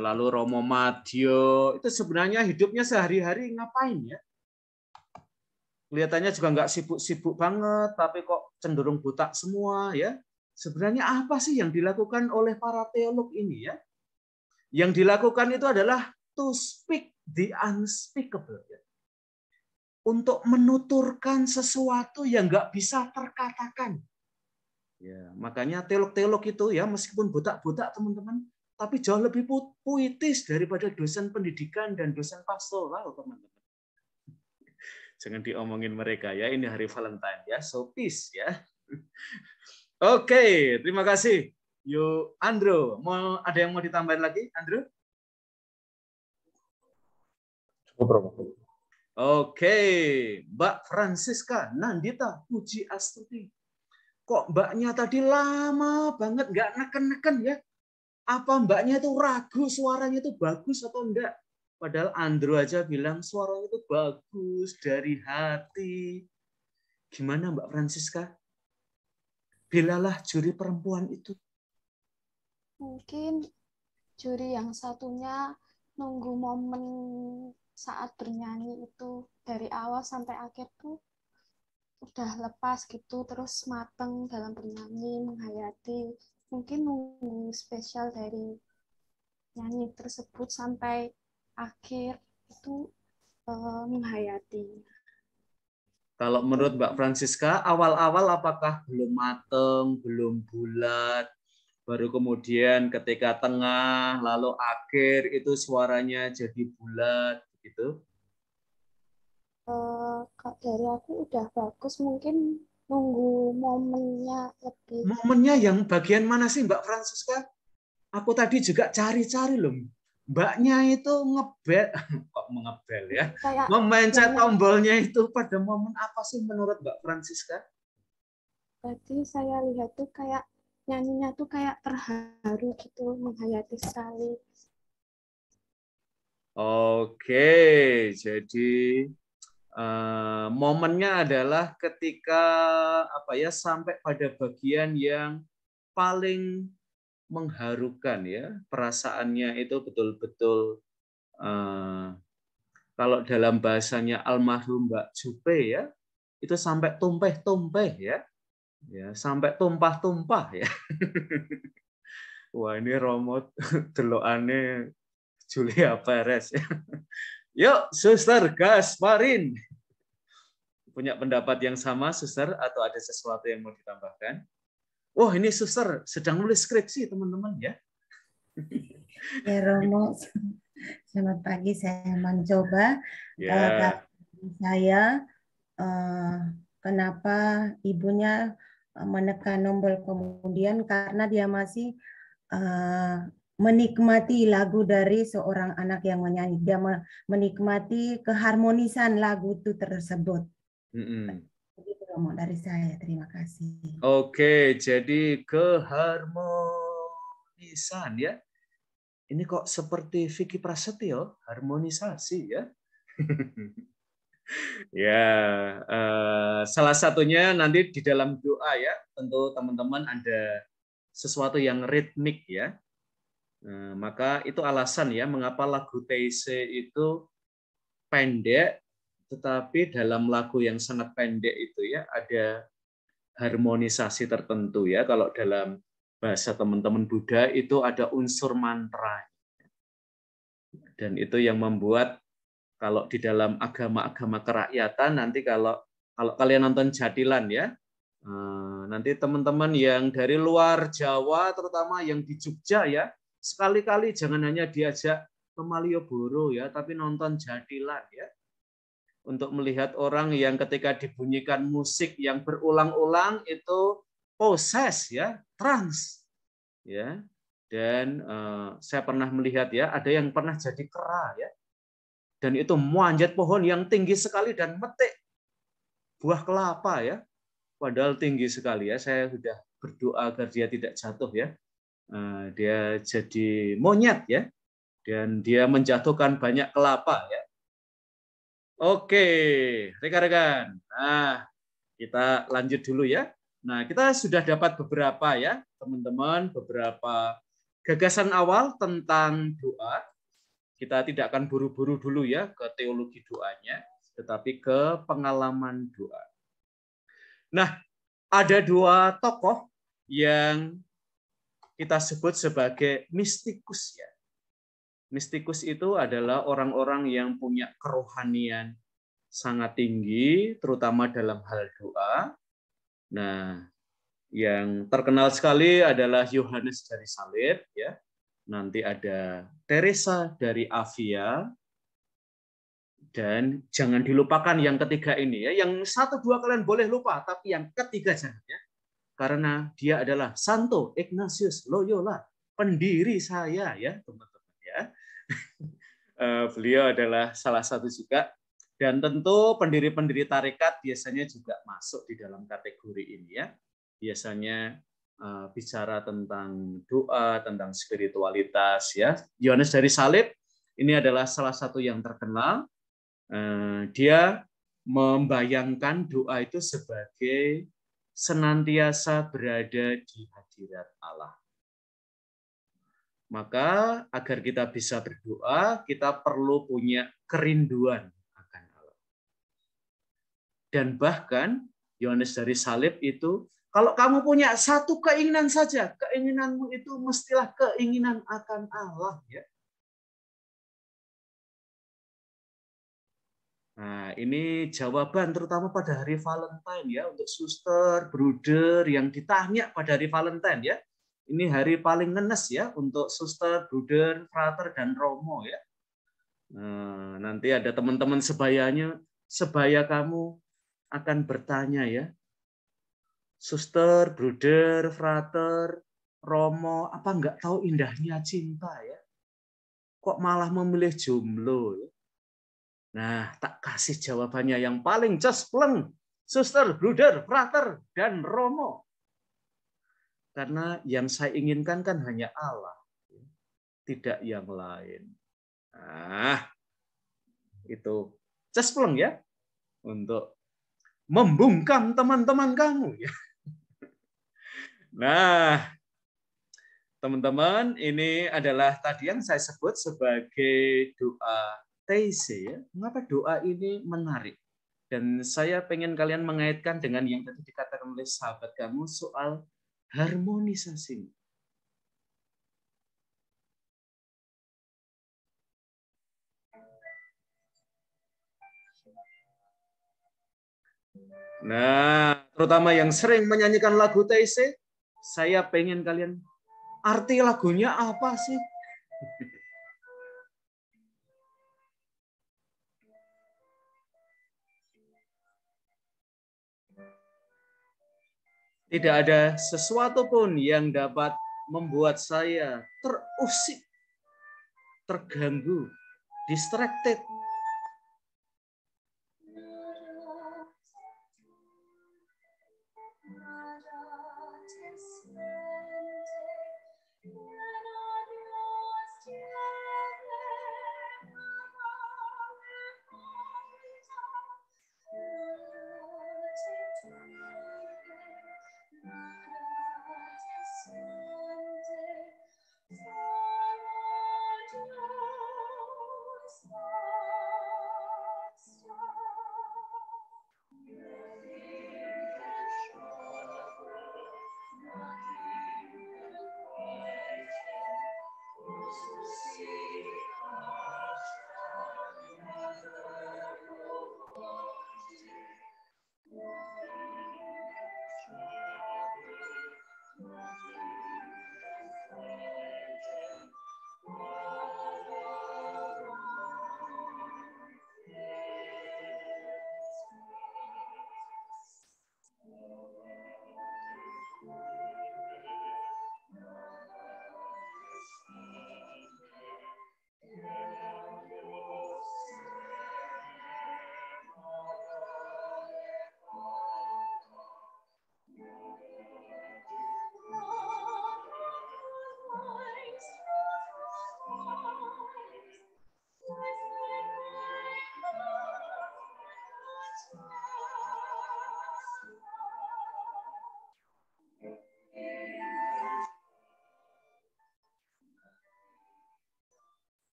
lalu Romo Madyo, itu sebenarnya hidupnya sehari-hari ngapain ya? Kelihatannya juga nggak sibuk-sibuk banget, tapi kok cenderung buta semua ya. Sebenarnya apa sih yang dilakukan oleh para teolog ini ya? Yang dilakukan itu adalah to speak the unspeakable. Ya. Untuk menuturkan sesuatu yang nggak bisa terkatakan. Ya, makanya teolog-teolog itu ya meskipun buta-buta teman-teman, tapi jauh lebih puitis daripada dosen pendidikan dan dosen pastoral teman-teman. Jangan diomongin mereka ya, ini hari Valentine ya, so peace ya. Oke, terima kasih. Yuk, Andrew, ada yang mau ditambahin lagi, Andrew? Cukup, Bro. Oke, Mbak Francisca Nandita Puji Astuti. Kok mbaknya tadi lama banget nggak neken-neken ya? Apa mbaknya itu ragu suaranya itu bagus atau enggak? Padahal Andrew aja bilang suaranya itu bagus dari hati. Gimana Mbak Francisca? Belalah juri perempuan itu. Mungkin juri yang satunya nunggu momen saat bernyanyi itu dari awal sampai akhir tuh udah lepas gitu, terus mateng dalam bernyanyi, menghayati. Mungkin nunggu spesial dari nyanyi tersebut sampai akhir itu menghayati. Kalau menurut Mbak Francisca, awal-awal apakah belum mateng, belum bulat, baru kemudian ketika tengah, lalu akhir itu suaranya jadi bulat, gitu? Dari aku udah bagus, mungkin nunggu momennya lebih. Momennya yang bagian mana sih Mbak Francisca? Aku tadi juga cari-cari loh. Mbaknya itu ngebel, kok mengebel ya? Kayak memencet tombolnya itu pada momen apa sih menurut Mbak Francisca? Berarti saya lihat tuh kayak nyanyinya tuh kayak terharu gitu, menghayati sekali. Oke, jadi momennya adalah ketika apa ya sampai pada bagian yang paling mengharukan ya, perasaannya itu betul-betul kalau dalam bahasanya almarhum Mbak Jupe ya, itu sampai tumpeh-tumpeh ya. Ya, sampai tumpah-tumpah ya. Wah, ini Romo delokane Julia Perez ya. Yuk, Suster Gasparin. Punya pendapat yang sama, Suster, atau ada sesuatu yang mau ditambahkan? Wah, ini Suster sedang nulis skripsi, teman-teman ya. Ya, Romo. Selamat pagi, saya mencoba. Ya. Saya kenapa ibunya menekan tombol kemudian karena dia masih menikmati lagu dari seorang anak yang menyanyi. Dia menikmati keharmonisan lagu itu tersebut. Begitu Romo dari saya. Terima kasih. Oke, jadi keharmonisan ya. Ini kok seperti Vicky Prasetyo, harmonisasi ya. Ya, salah satunya nanti di dalam doa ya, tentu teman-teman ada sesuatu yang ritmik ya. Maka itu alasan ya mengapa lagu TIC itu pendek, tetapi dalam lagu yang sangat pendek itu ya ada harmonisasi tertentu ya. Kalau dalam bahasa teman-teman Buddha itu ada unsur mantra. Dan itu yang membuat kalau di dalam agama-agama kerakyatan nanti kalau kalian nonton Jadilan ya, nanti teman-teman yang dari luar Jawa terutama yang di Jogja ya, sekali-kali jangan hanya diajak ke Malioboro ya, tapi nonton Jadilan ya. Untuk melihat orang yang ketika dibunyikan musik yang berulang-ulang itu poses ya, trans ya. Dan saya pernah melihat ya, ada yang pernah jadi kera ya. Dan itu memanjat pohon yang tinggi sekali dan metik buah kelapa ya. Padahal tinggi sekali ya. Saya sudah berdoa agar dia tidak jatuh ya. Dia jadi monyet ya. Dan dia menjatuhkan banyak kelapa ya. Oke, rekan-rekan. Nah, kita lanjut dulu ya. Nah, kita sudah dapat beberapa ya, teman-teman, beberapa gagasan awal tentang doa. Kita tidak akan buru-buru dulu ya ke teologi doanya, tetapi ke pengalaman doa. Nah, ada dua tokoh yang kita sebut sebagai mistikus ya. Mistikus itu adalah orang-orang yang punya kerohanian sangat tinggi, terutama dalam hal doa. Nah, yang terkenal sekali adalah Yohanes dari Salib, ya. Nanti ada Teresa dari Avia, dan jangan dilupakan yang ketiga ini ya. Yang satu dua kalian boleh lupa, tapi yang ketiga jangan ya. Karena dia adalah Santo Ignatius Loyola, pendiri saya ya, teman-teman ya. Beliau adalah salah satu juga, dan tentu pendiri-pendiri tarekat biasanya juga masuk di dalam kategori ini ya. Biasanya bicara tentang doa, tentang spiritualitas ya. Yohanes dari Salib ini adalah salah satu yang terkenal. Dia membayangkan doa itu sebagai senantiasa berada di hadirat Allah. Maka agar kita bisa berdoa, kita perlu punya kerinduan akan Allah. Dan bahkan Yohanes dari Salib itu, kalau kamu punya satu keinginan saja, keinginanmu itu mestilah keinginan akan Allah. Ya. Nah, ini jawaban terutama pada hari Valentine ya, untuk suster, bruder yang ditanya pada hari Valentine ya. Ini hari paling ngenes ya untuk suster, bruder, frater, dan romo ya. Nah, nanti ada teman-teman sebayanya, sebaya kamu akan bertanya ya, suster, bruder, frater, romo, apa enggak tahu indahnya cinta ya? Kok malah memilih jomblo ya? Nah, tak kasih jawabannya yang paling cespleng, suster, bruder, frater, dan romo. Karena yang saya inginkan kan hanya Allah, tidak yang lain. Nah, itu cespleng ya, untuk membungkam teman-teman kamu. Ya. Nah, teman-teman, ini adalah tadi yang saya sebut sebagai doa TC. Ya. Mengapa doa ini menarik? Dan saya pengen kalian mengaitkan dengan yang tadi dikatakan oleh sahabat kamu soal harmonisasi. Nah, terutama yang sering menyanyikan lagu TC, saya pengen kalian arti lagunya apa sih? Tidak ada sesuatu pun yang dapat membuat saya terusik, terganggu, distracted.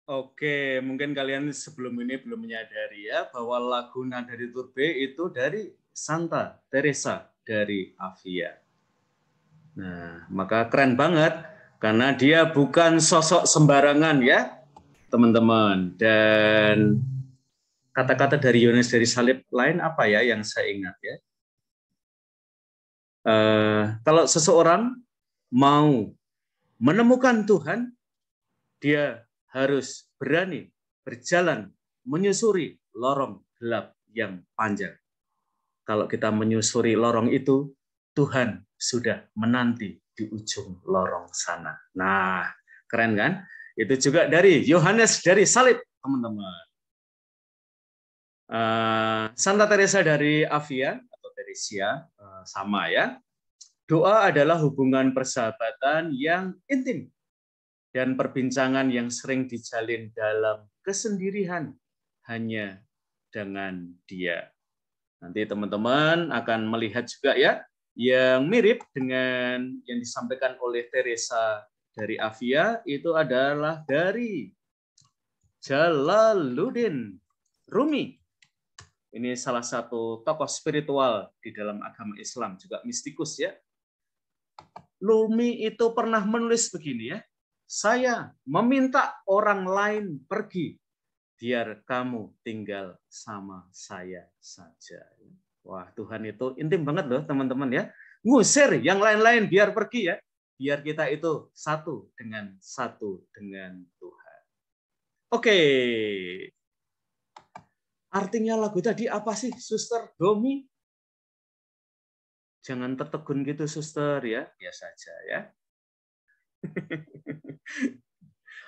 Oke, mungkin kalian sebelum ini belum menyadari ya bahwa lagu Nada Turbe itu dari Santa Teresa dari Avia. Nah, maka keren banget karena dia bukan sosok sembarangan ya, teman-teman. Dan kata-kata dari Yohanes dari Salib lain apa ya yang saya ingat ya? Kalau seseorang mau menemukan Tuhan, dia harus berani berjalan menyusuri lorong gelap yang panjang. Kalau kita menyusuri lorong itu, Tuhan sudah menanti di ujung lorong sana. Nah, keren kan? Itu juga dari Yohanes dari Salib, teman-teman. Santa Teresa dari Avia atau Teresia sama ya. Doa adalah hubungan persahabatan yang intim dan perbincangan yang sering dijalin dalam kesendirian hanya dengan Dia. Nanti teman-teman akan melihat juga ya yang mirip dengan yang disampaikan oleh Teresa dari Avia itu adalah dari Jalaluddin Rumi. Ini salah satu tokoh spiritual di dalam agama Islam, juga mistikus ya. Rumi itu pernah menulis begini ya. Saya meminta orang lain pergi, biar kamu tinggal sama saya saja. Wah, Tuhan itu intim banget loh teman-teman ya. Ngusir yang lain-lain biar pergi ya. Biar kita itu satu dengan Tuhan. Oke. Artinya lagu tadi apa sih, Suster Domi? Jangan tertegun gitu, Suster ya. Biasa aja ya.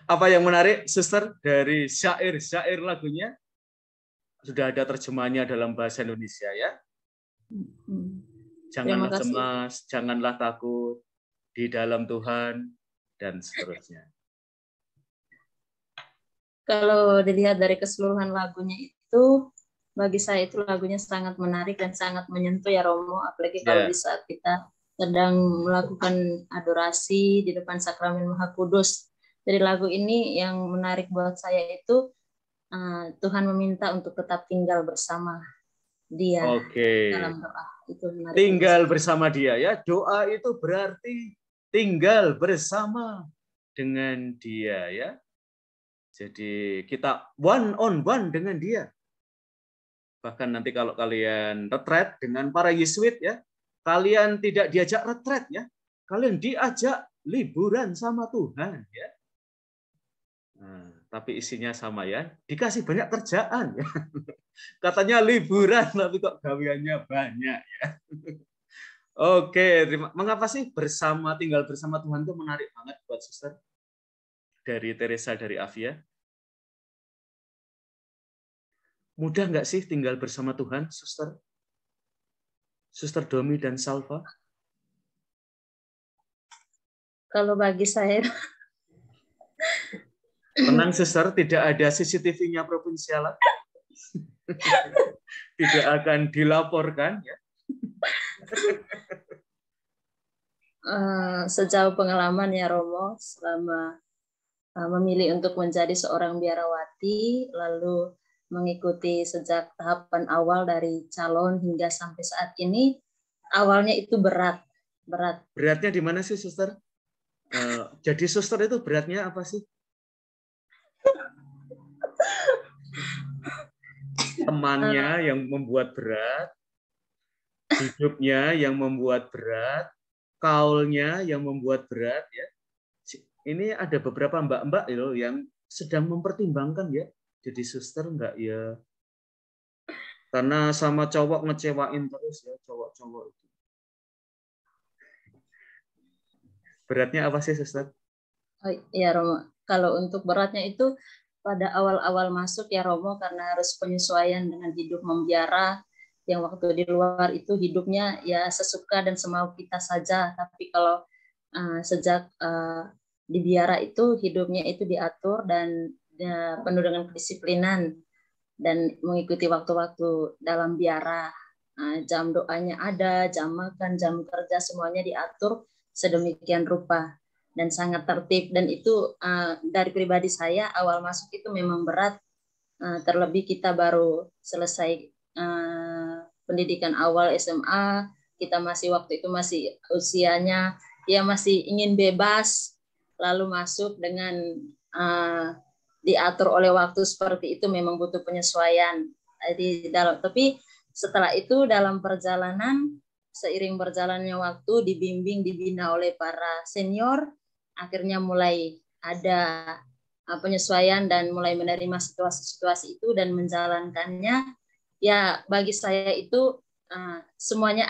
Apa yang menarik, Suster, dari syair-syair lagunya? Sudah ada terjemahannya dalam bahasa Indonesia ya. Janganlah cemas, janganlah takut, di dalam Tuhan, dan seterusnya. Kalau dilihat dari keseluruhan lagunya itu, bagi saya itu lagunya sangat menarik dan sangat menyentuh ya Romo, apalagi kalau di saat kita sedang melakukan adorasi di depan Sakramen Maha Kudus. Dari lagu ini yang menarik buat saya itu Tuhan meminta untuk tetap tinggal bersama Dia dalam doa. Itu menarik. Tinggal bersama Dia ya. Doa itu berarti tinggal bersama dengan Dia ya. Jadi kita one on one dengan Dia. Bahkan nanti kalau kalian retret dengan para Yesuit ya, kalian tidak diajak retret ya. Kalian diajak liburan sama Tuhan ya. Nah, tapi isinya sama ya, dikasih banyak kerjaan ya. Katanya liburan tapi kok gaweannya banyak ya. Oke, mengapa sih tinggal bersama Tuhan itu menarik banget buat suster? Dari Teresa dari Avia. Mudah nggak sih tinggal bersama Tuhan, suster? Suster Domi dan Salva? Kalau bagi saya tenang suster, tidak ada CCTV-nya Provinsialat. Tidak akan dilaporkan ya. Sejauh pengalaman ya Romo, selama memilih untuk menjadi seorang biarawati, lalu mengikuti sejak tahapan awal dari calon hingga sampai saat ini, awalnya itu berat. Beratnya di mana sih suster? Jadi suster itu beratnya apa sih? Temannya yang membuat berat, hidupnya yang membuat berat, kaulnya yang membuat berat ya. Ini ada beberapa mbak-mbak loh yang sedang mempertimbangkan ya. Jadi suster enggak ya? Karena sama cowok ngecewain terus ya, cowok-cowok itu. Beratnya apa sih suster? Oh, ya Romo, kalau untuk beratnya itu pada awal-awal masuk ya Romo, karena harus penyesuaian dengan hidup membiara yang waktu di luar itu hidupnya ya sesuka dan semau kita saja, tapi kalau sejak di biara itu hidupnya itu diatur dan penuh dengan kedisiplinan dan mengikuti waktu-waktu dalam biara. Jam doanya ada, jam makan, jam kerja semuanya diatur sedemikian rupa dan sangat tertib, dan itu dari pribadi saya awal masuk itu memang berat, terlebih kita baru selesai pendidikan awal SMA, kita masih waktu itu masih usianya ya masih ingin bebas, lalu masuk dengan diatur oleh waktu seperti itu memang butuh penyesuaian. Tapi setelah itu dalam perjalanan, seiring berjalannya waktu, dibimbing, dibina oleh para senior, akhirnya mulai ada penyesuaian dan mulai menerima situasi-situasi itu dan menjalankannya. Ya bagi saya itu semuanya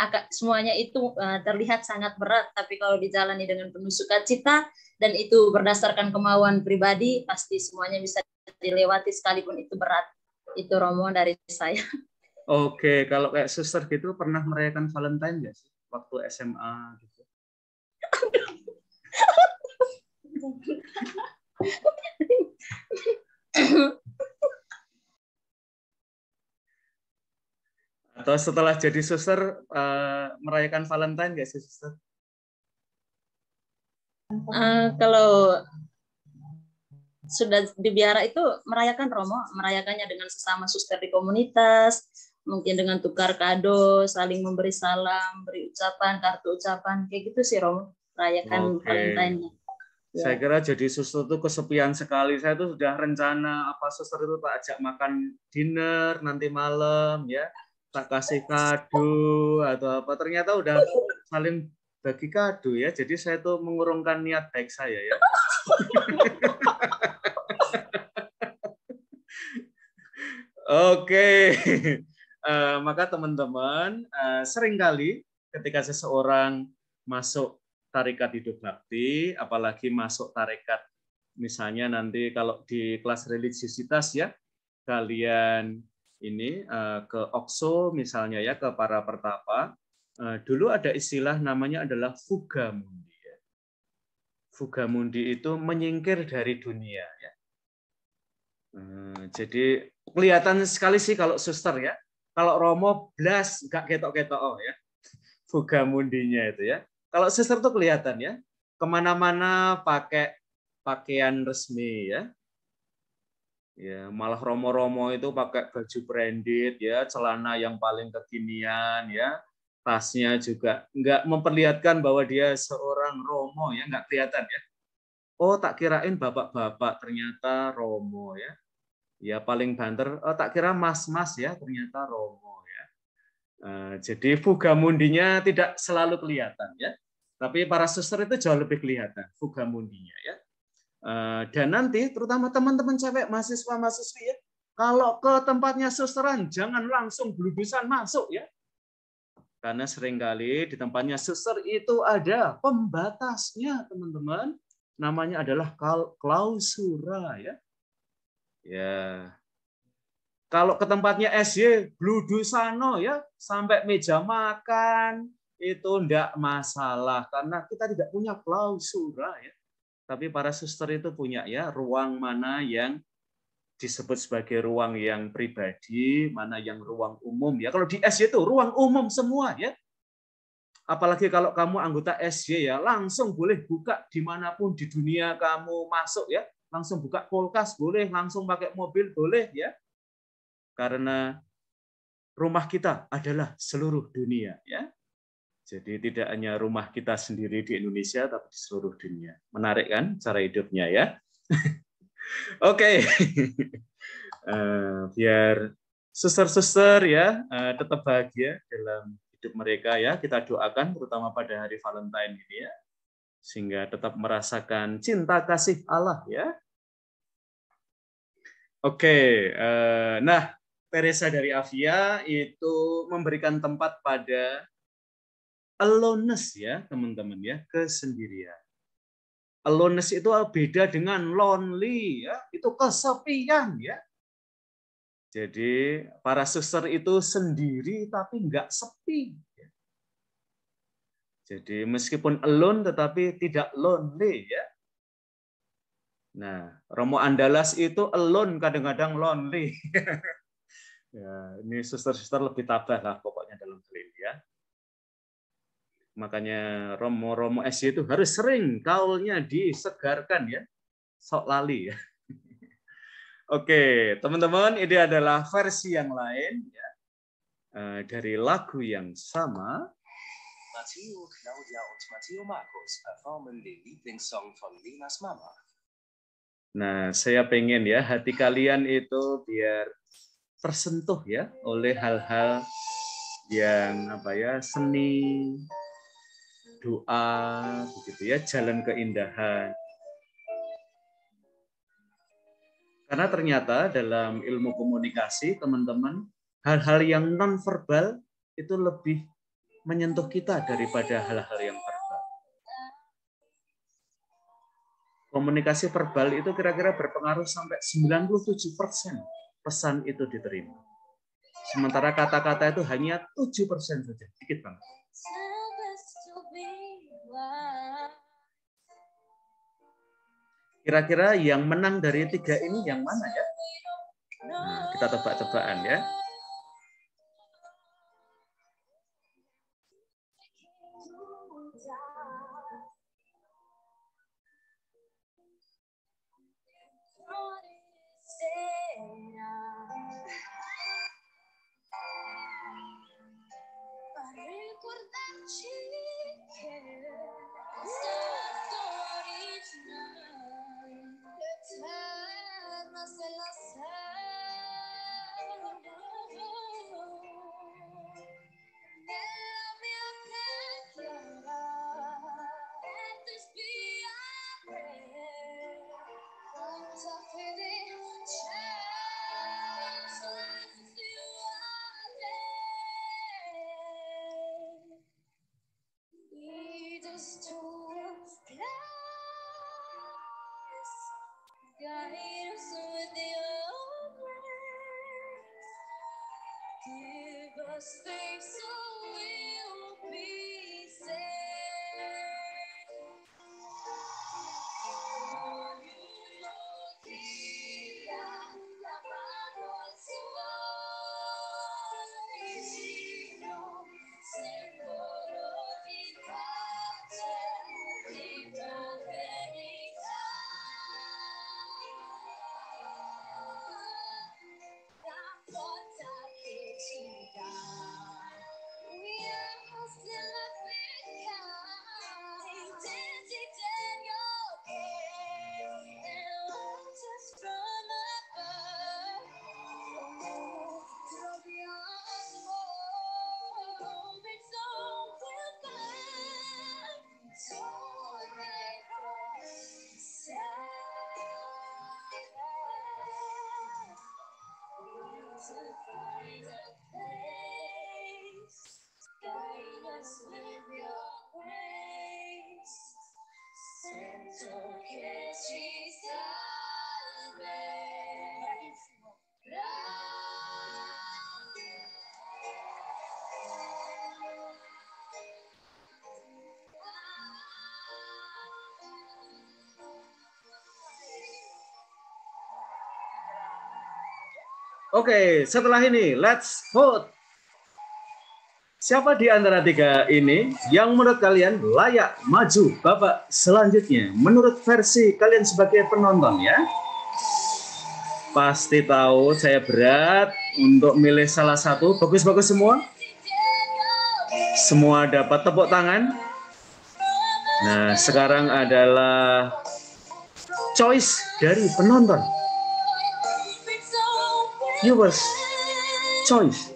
itu terlihat sangat berat, tapi kalau dijalani dengan penuh sukacita dan itu berdasarkan kemauan pribadi, pasti semuanya bisa dilewati sekalipun itu berat. Itu Romo dari saya. Oke, kalau kayak suster gitu pernah merayakan Valentine nggak sih waktu SMA gitu? Atau setelah jadi suster merayakan Valentine nggak sih suster? Kalau sudah di biara itu merayakan Romo, merayakannya dengan sesama suster di komunitas, mungkin dengan tukar kado, saling memberi salam, beri ucapan, kartu ucapan, kayak gitu sih Romo, merayakan Valentine-nya. Ya. Saya kira jadi suster itu kesepian sekali. Saya tuh sudah rencana apa suster itu tak ajak makan dinner nanti malam ya, tak kasih kado atau apa. Ternyata udah saling bagi kado ya. Jadi saya tuh mengurungkan niat baik saya ya. Oke, maka teman-teman, seringkali ketika seseorang masuk tarekat hidup bakti, apalagi masuk tarekat, misalnya nanti kalau di kelas religiusitas ya, kalian ini ke Okso misalnya ya, ke para pertapa, dulu ada istilah namanya adalah fuga mundi. Fuga mundi itu menyingkir dari dunia ya. Jadi kelihatan sekali sih kalau suster ya. Kalau Romo blas nggak ketok-ketok ya. Fuga mundinya itu ya. Kalau suster tuh kelihatan ya. Kemana-mana pakai pakaian resmi ya. Ya malah Romo-Romo itu pakai baju branded ya, celana yang paling kekinian ya. Tasnya juga nggak memperlihatkan bahwa dia seorang Romo ya, nggak kelihatan ya. Oh tak kirain bapak-bapak, ternyata Romo ya. Ya paling banter, oh tak kira mas-mas ya, ternyata Romo ya. Jadi fuga mundinya tidak selalu kelihatan ya. Tapi para suster itu jauh lebih kelihatan fuga mundinya ya. Dan nanti terutama teman-teman cewek mahasiswa-mahasiswi ya, kalau ke tempatnya susteran jangan langsung bludusan masuk ya. Karena seringkali di tempatnya suster itu ada pembatasnya, teman-teman. Namanya adalah klausura ya. Ya. Kalau ke tempatnya SY bludusano ya, sampai meja makan itu enggak masalah karena kita tidak punya klausura ya. Tapi para suster itu punya ya ruang mana yang disebut sebagai ruang yang pribadi, mana yang ruang umum ya. Kalau di SY itu ruang umum semua ya. Apalagi kalau kamu anggota SY ya, langsung boleh buka dimanapun di dunia kamu masuk ya. Langsung buka kulkas boleh, langsung pakai mobil boleh ya. Karena rumah kita adalah seluruh dunia ya. Jadi tidak hanya rumah kita sendiri di Indonesia, tapi di seluruh dunia. Menarik kan cara hidupnya ya? Oke. Biar suster-suster ya tetap bahagia dalam hidup mereka ya. Kita doakan terutama pada hari Valentine ini ya. Sehingga tetap merasakan cinta kasih Allah ya. Oke. Nah, Teresa dari Avia itu memberikan tempat pada aloneness ya, teman-teman ya, kesendirian. Aloneness itu beda dengan lonely ya, itu kesepian ya. Jadi para suster itu sendiri tapi nggak sepi. Jadi meskipun alone tetapi tidak lonely ya. Nah, Romo Andalas itu alone kadang-kadang lonely. Ya, ini suster-suster lebih tabah lah pokoknya dalam hal ini ya. Makanya Romo SY itu harus sering kaulnya disegarkan ya. Sok lali ya. Oke, teman-teman, ini adalah versi yang lain ya. Dari lagu yang sama. Matteo, Claudia und Matteo Markus performen den Lieblingssong von Lenas Mama. Nah, saya pengen ya hati kalian itu biar tersentuh ya oleh hal-hal yang apa ya, seni, doa, begitu ya, jalan keindahan. Karena ternyata dalam ilmu komunikasi, teman-teman, hal-hal yang non-verbal itu lebih menyentuh kita daripada hal-hal yang verbal. Komunikasi verbal itu kira-kira berpengaruh sampai 97% pesan itu diterima. Sementara kata-kata itu hanya 7% saja, dikit banget. Kira-kira yang menang dari 3 ini yang mana ya? Nah, kita tebak-tebakan ya. Oke, setelah ini let's vote. Siapa di antara tiga ini yang menurut kalian layak maju babak selanjutnya? Menurut versi kalian sebagai penonton ya. Pasti tahu saya berat untuk milih salah satu. Bagus-bagus semua. Semua dapat tepuk tangan. Nah, sekarang adalah choice dari penonton. Viewers choice.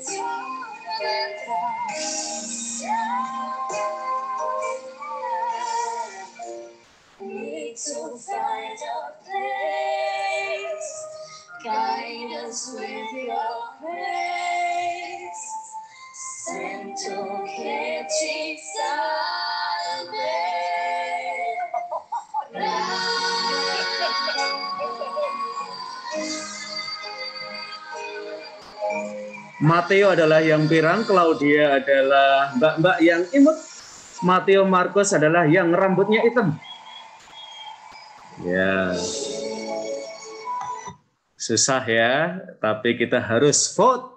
Mateo adalah yang pirang, Claudia adalah mbak-mbak yang imut, Mateo Marcos adalah yang rambutnya hitam. Ya, susah ya, tapi kita harus vote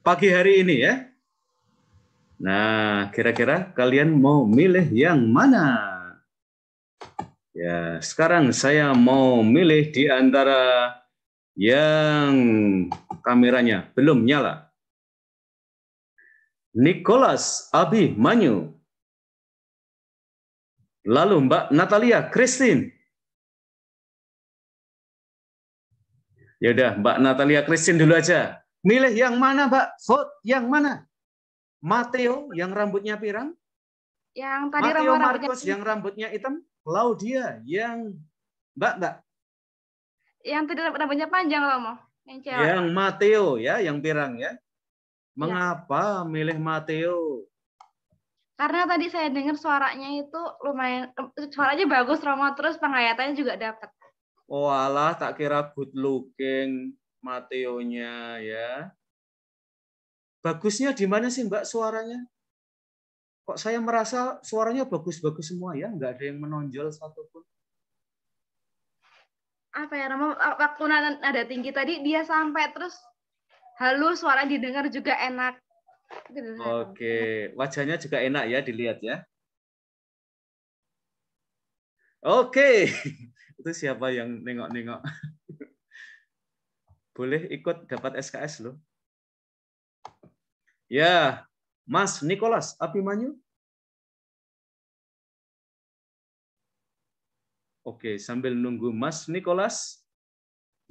pagi hari ini ya. Nah, kira-kira kalian mau milih yang mana? Ya, sekarang saya mau milih di antara yang kameranya belum nyala. Nicholas Abimanyu. Lalu Mbak Natalia Christine. Ya udah, Mbak Natalia Christine dulu aja. Milih yang mana, Mbak? Vote yang mana? Mateo yang rambutnya pirang? Yang tadi Mateo rambutnya Marcos yang rambutnya hitam? Claudia yang Mbak. yang tadi rambutnya panjang Romo, yang cewek. Yang Mateo ya, yang pirang ya. Mengapa milih Mateo? Karena tadi saya dengar suaranya itu lumayan, suaranya bagus Romo, terus penghayatannya juga dapat. Oh alah, tak kira good looking Mateonya ya. Bagusnya di mana sih Mbak suaranya? Kok saya merasa suaranya bagus-bagus semua ya, nggak ada yang menonjol satupun. Apa ya Romo, waktu nada tinggi tadi dia sampai terus halus, suara didengar juga enak. Oke, wajahnya juga enak ya dilihat ya. Oke, itu siapa yang nengok-nengok? Boleh ikut dapat SKS loh. Ya, Mas Nicholas Abimanyu. Oke, sambil nunggu Mas Nicholas,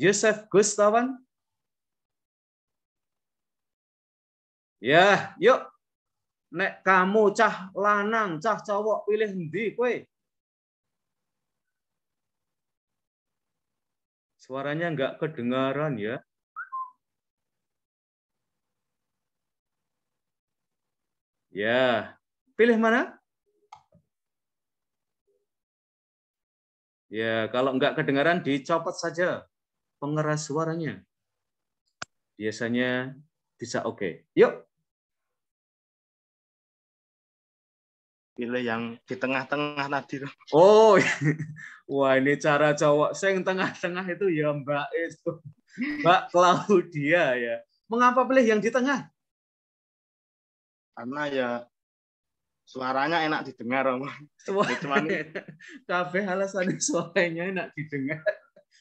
Yosef Gustawan. Ya, yuk. Nek kamu cah lanang, cah cowok pilih endi kowe? Suaranya enggak kedengaran ya. Ya, pilih mana? Ya, kalau enggak kedengaran dicopot saja pengeras suaranya. Biasanya bisa oke. Yuk. Pilih yang di tengah-tengah tadi. Oh, wah ini cara cowok. Saya yang tengah-tengah itu ya Mbak itu. Mbak Claudia ya. Mengapa pilih yang di tengah? Karena ya suaranya enak didengar. Kabeh alasannya suaranya enak didengar.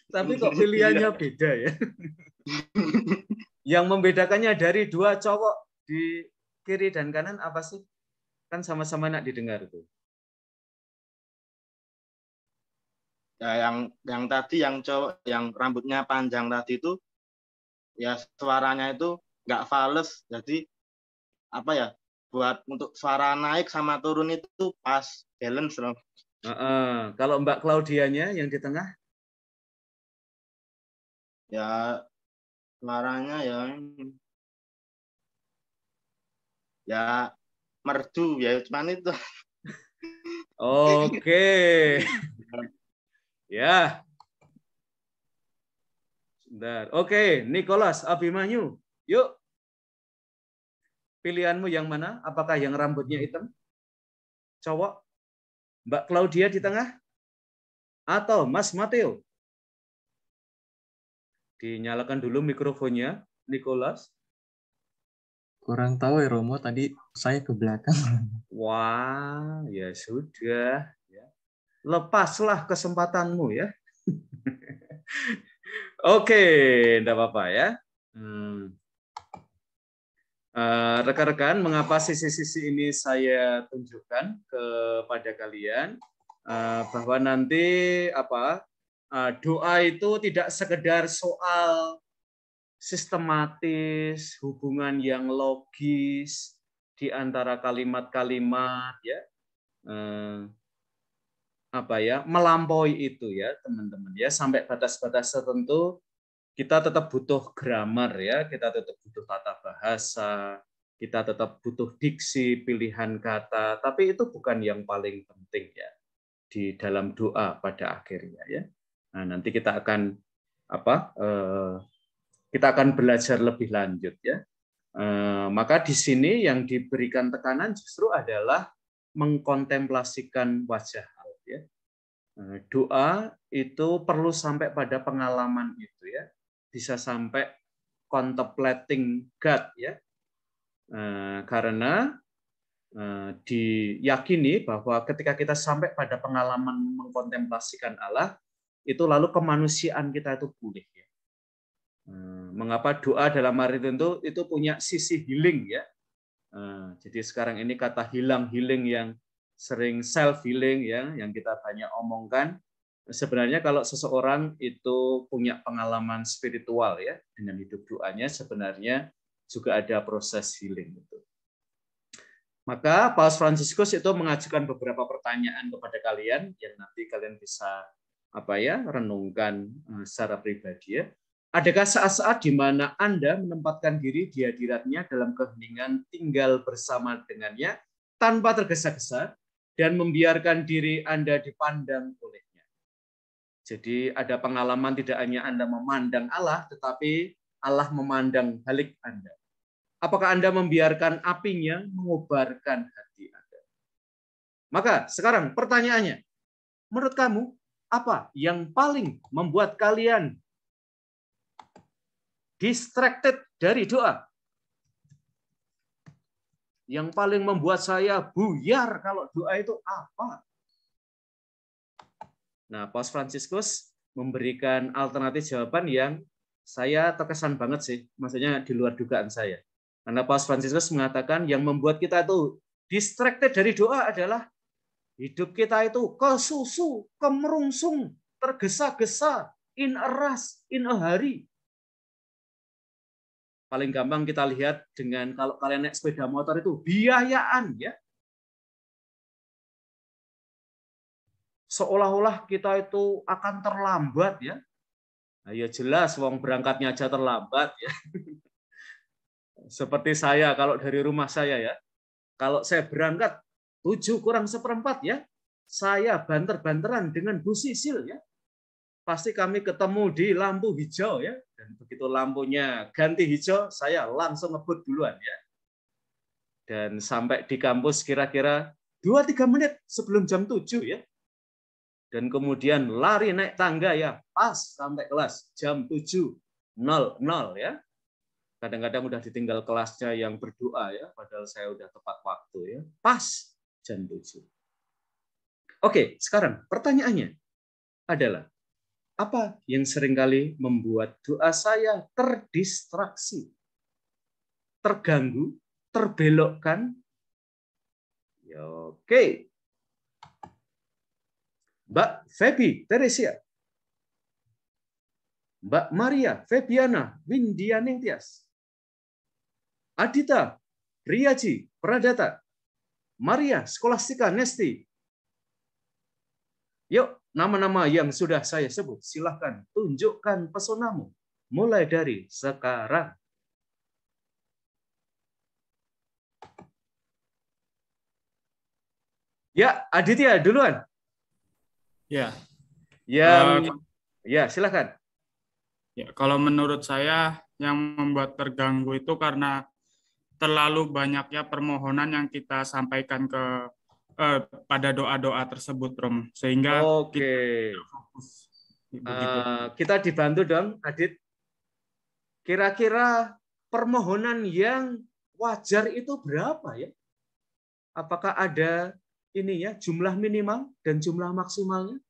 Tapi kok pilihannya beda ya. Yang membedakannya dari dua cowok di kiri dan kanan apa sih? Kan sama-sama enak didengar tuh. Ya yang tadi yang cowok yang rambutnya panjang tadi itu ya suaranya itu nggak fales, jadi apa ya, buat untuk suara naik sama turun itu pas balance loh. Kalau Mbak Claudianya yang di tengah? Ya suaranya ya merdu ya, cuman itu. Oke. Ya. Sebentar. Oke, Nicholas Abimanyu. Yuk. Pilihanmu yang mana? Apakah yang rambutnya hitam? Cowok? Mbak Claudia di tengah? Atau Mas Mateo? Dinyalakan dulu mikrofonnya. Nicholas? Kurang tahu ya Romo, tadi saya ke belakang. Wah, ya sudah. Ya. Lepaslah kesempatanmu ya. Oke, enggak apa-apa ya. Rekan-rekan, mengapa sisi-sisi ini saya tunjukkan kepada kalian bahwa nanti doa itu tidak sekedar soal sistematis, hubungan yang logis di antara kalimat-kalimat ya. Melampaui itu ya, teman-teman ya, sampai batas-batas tertentu. Kita tetap butuh grammar ya, kita tetap butuh tata bahasa, kita tetap butuh diksi, pilihan kata, tapi itu bukan yang paling penting ya di dalam doa pada akhirnya ya. Nah, nanti kita akan belajar lebih lanjut ya. Maka di sini yang diberikan tekanan justru adalah mengkontemplasikan wajah Allah ya. Doa itu perlu sampai pada pengalaman itu ya. Bisa sampai contemplating God ya, karena diyakini bahwa ketika kita sampai pada pengalaman mengkontemplasikan Allah, itu lalu kemanusiaan kita itu pulih ya. Mengapa doa dalam arti tentu itu punya sisi healing ya. Jadi sekarang ini kata healing yang sering self healing ya, yang kita banyak omongkan. Sebenarnya kalau seseorang itu punya pengalaman spiritual ya dengan hidup doanya, sebenarnya juga ada proses healing itu. Maka Paus Fransiskus itu mengajukan beberapa pertanyaan kepada kalian yang nanti kalian bisa renungkan secara pribadi ya. Adakah saat-saat di mana Anda menempatkan diri di hadiratnya dalam keheningan, tinggal bersama dengannya tanpa tergesa-gesa dan membiarkan diri Anda dipandang oleh. Jadi ada pengalaman tidak hanya Anda memandang Allah, tetapi Allah memandang balik Anda. Apakah Anda membiarkan apinya mengobarkan hati Anda? Maka sekarang pertanyaannya, menurut kamu apa yang paling membuat kalian distracted dari doa? Yang paling membuat saya buyar kalau doa itu apa? Nah, Paus Fransiskus memberikan alternatif jawaban yang saya terkesan banget sih, maksudnya di luar dugaan saya. Karena Paus Fransiskus mengatakan yang membuat kita itu distracted dari doa adalah hidup kita itu kesusu, kemerungsung, tergesa-gesa, in a rush, in a hurry. Paling gampang kita lihat dengan kalau kalian naik sepeda motor itu biayaan ya. Seolah-olah kita itu akan terlambat ya. Nah, ya jelas wong berangkatnya aja terlambat ya. Seperti saya kalau dari rumah saya ya. Kalau saya berangkat 7:45 ya, saya banter-banteran dengan Bu Sisil ya. Pasti kami ketemu di lampu hijau ya. Dan begitu lampunya ganti hijau, saya langsung ngebut duluan ya. Dan sampai di kampus kira-kira 2-3 menit sebelum jam 7 ya. Dan kemudian lari naik tangga ya, pas sampai kelas jam 7.00 ya. Kadang-kadang udah ditinggal kelasnya yang berdoa ya, padahal saya udah tepat waktu ya. Pas jam 7. Oke, sekarang pertanyaannya adalah apa yang seringkali membuat doa saya terdistraksi, terganggu, terbelokkan? Ya, oke. Mbak Febi Teresia, Mbak Maria Febiana Windianing Tias, Adita Riyaji Pradata, Maria Skolastika Nesti. Yuk, nama-nama yang sudah saya sebut, silahkan tunjukkan pesonamu mulai dari sekarang. Ya, Aditya duluan. Ya. Ya, silakan. Ya, kalau menurut saya yang membuat terganggu itu karena terlalu banyaknya permohonan yang kita sampaikan pada doa-doa tersebut, Rom. Sehingga kita dibantu dong, Adit. Kira-kira permohonan yang wajar itu berapa ya? Apakah ada ini ya jumlah minimal dan jumlah maksimalnya?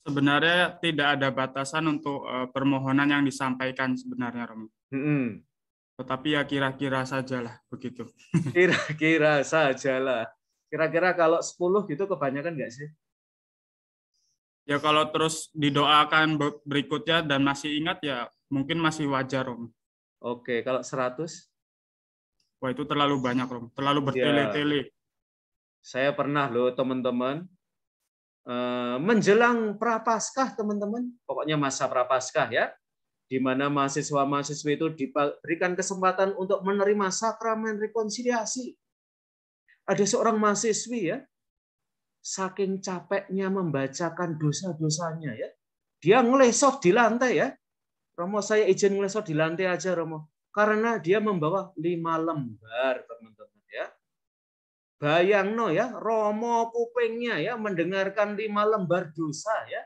Sebenarnya tidak ada batasan untuk permohonan yang disampaikan sebenarnya, Romo. Tetapi ya kira-kira sajalah begitu. Kira-kira sajalah. Kira-kira kalau 10 gitu kebanyakan nggak sih? Ya kalau terus didoakan berikutnya dan masih ingat ya mungkin masih wajar, Romo. Oke, kalau 100? Wah itu terlalu banyak, Romo. Terlalu bertele-tele. Saya pernah loh teman-teman menjelang Prapaskah teman-teman, pokoknya masa Prapaskah ya, di mana mahasiswa-mahasiswa itu diberikan kesempatan untuk menerima sakramen rekonsiliasi. Ada seorang mahasiswi ya, saking capeknya membacakan dosa-dosanya ya, dia ngelesot di lantai ya. Romo, saya izin ngelesot di lantai aja Romo, karena dia membawa 5 lembar teman-teman ya. Bayangno ya, Romo kupingnya ya mendengarkan 5 lembar dosa ya.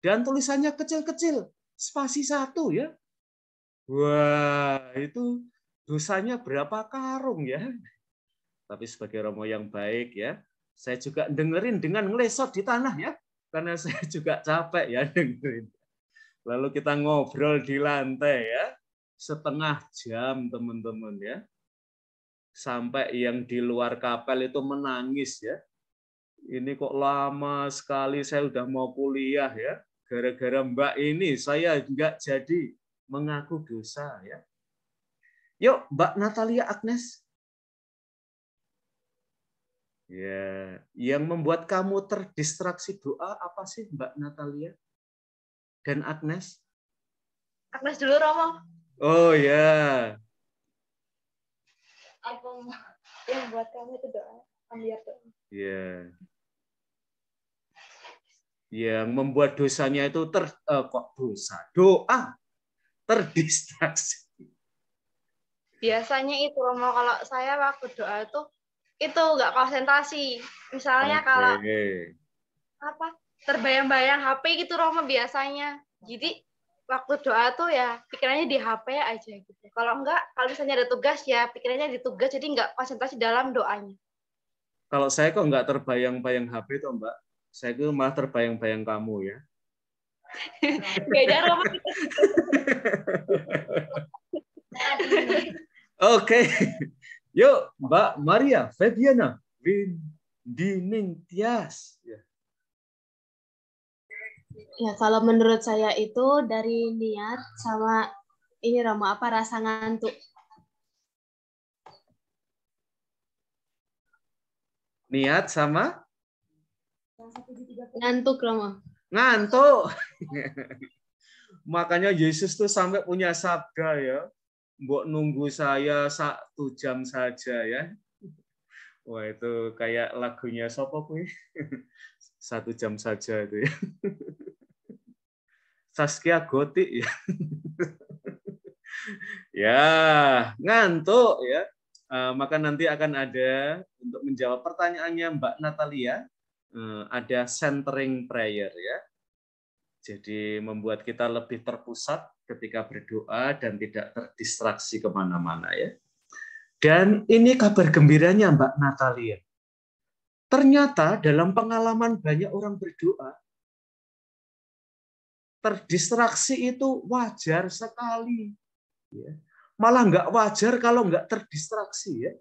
Dan tulisannya kecil-kecil, spasi 1 ya. Wah, itu dosanya berapa karung ya. Tapi sebagai Romo yang baik ya, saya juga dengerin dengan ngelesot di tanah ya. Karena saya juga capek ya dengerin. Lalu kita ngobrol di lantai ya. Setengah jam teman-teman ya. Sampai yang di luar kapel itu menangis ya. Ini kok lama sekali, saya udah mau kuliah ya. Gara-gara Mbak ini saya nggak jadi mengaku dosa ya. Yuk Mbak Natalia Agnes. Ya, yang membuat kamu terdistraksi doa apa sih Mbak Natalia dan Agnes? Agnes dulu, Romo. Oh ya. Apa yang buat kamu itu doa, ambil doa. Iya. Yang membuat dosanya itu doa terdistraksi. Biasanya itu Romo, kalau saya waktu doa itu nggak konsentrasi. Misalnya kalau terbayang-bayang HP gitu Romo biasanya. Jadi waktu doa tuh ya pikirannya di HP aja gitu. Kalau misalnya ada tugas ya pikirannya di tugas, jadi nggak konsentrasi dalam doanya. Kalau saya kok nggak terbayang-bayang HP tuh Mbak. Saya tuh malah terbayang-bayang kamu ya. Beda Romo. Oke. Yuk Mbak Maria Febiana Windining Tias. Ya, kalau menurut saya itu dari niat sama ini Romo, rasa ngantuk. Niat sama? Ngantuk Romo. Ngantuk. Makanya Yesus tuh sampai punya sabda ya. Mbok nunggu saya 1 jam saja ya. Wah itu kayak lagunya siapa kuwi? 1 jam saja itu ya. Saskia Gotik ya. Ya, ngantuk ya. Maka nanti akan ada untuk menjawab pertanyaannya Mbak Natalia, ada centering prayer ya. Jadi membuat kita lebih terpusat ketika berdoa dan tidak terdistraksi kemana-mana ya. Dan ini kabar gembiranya Mbak Natalia. Ternyata dalam pengalaman banyak orang berdoa, terdistraksi itu wajar sekali. Malah nggak wajar kalau nggak terdistraksi ya.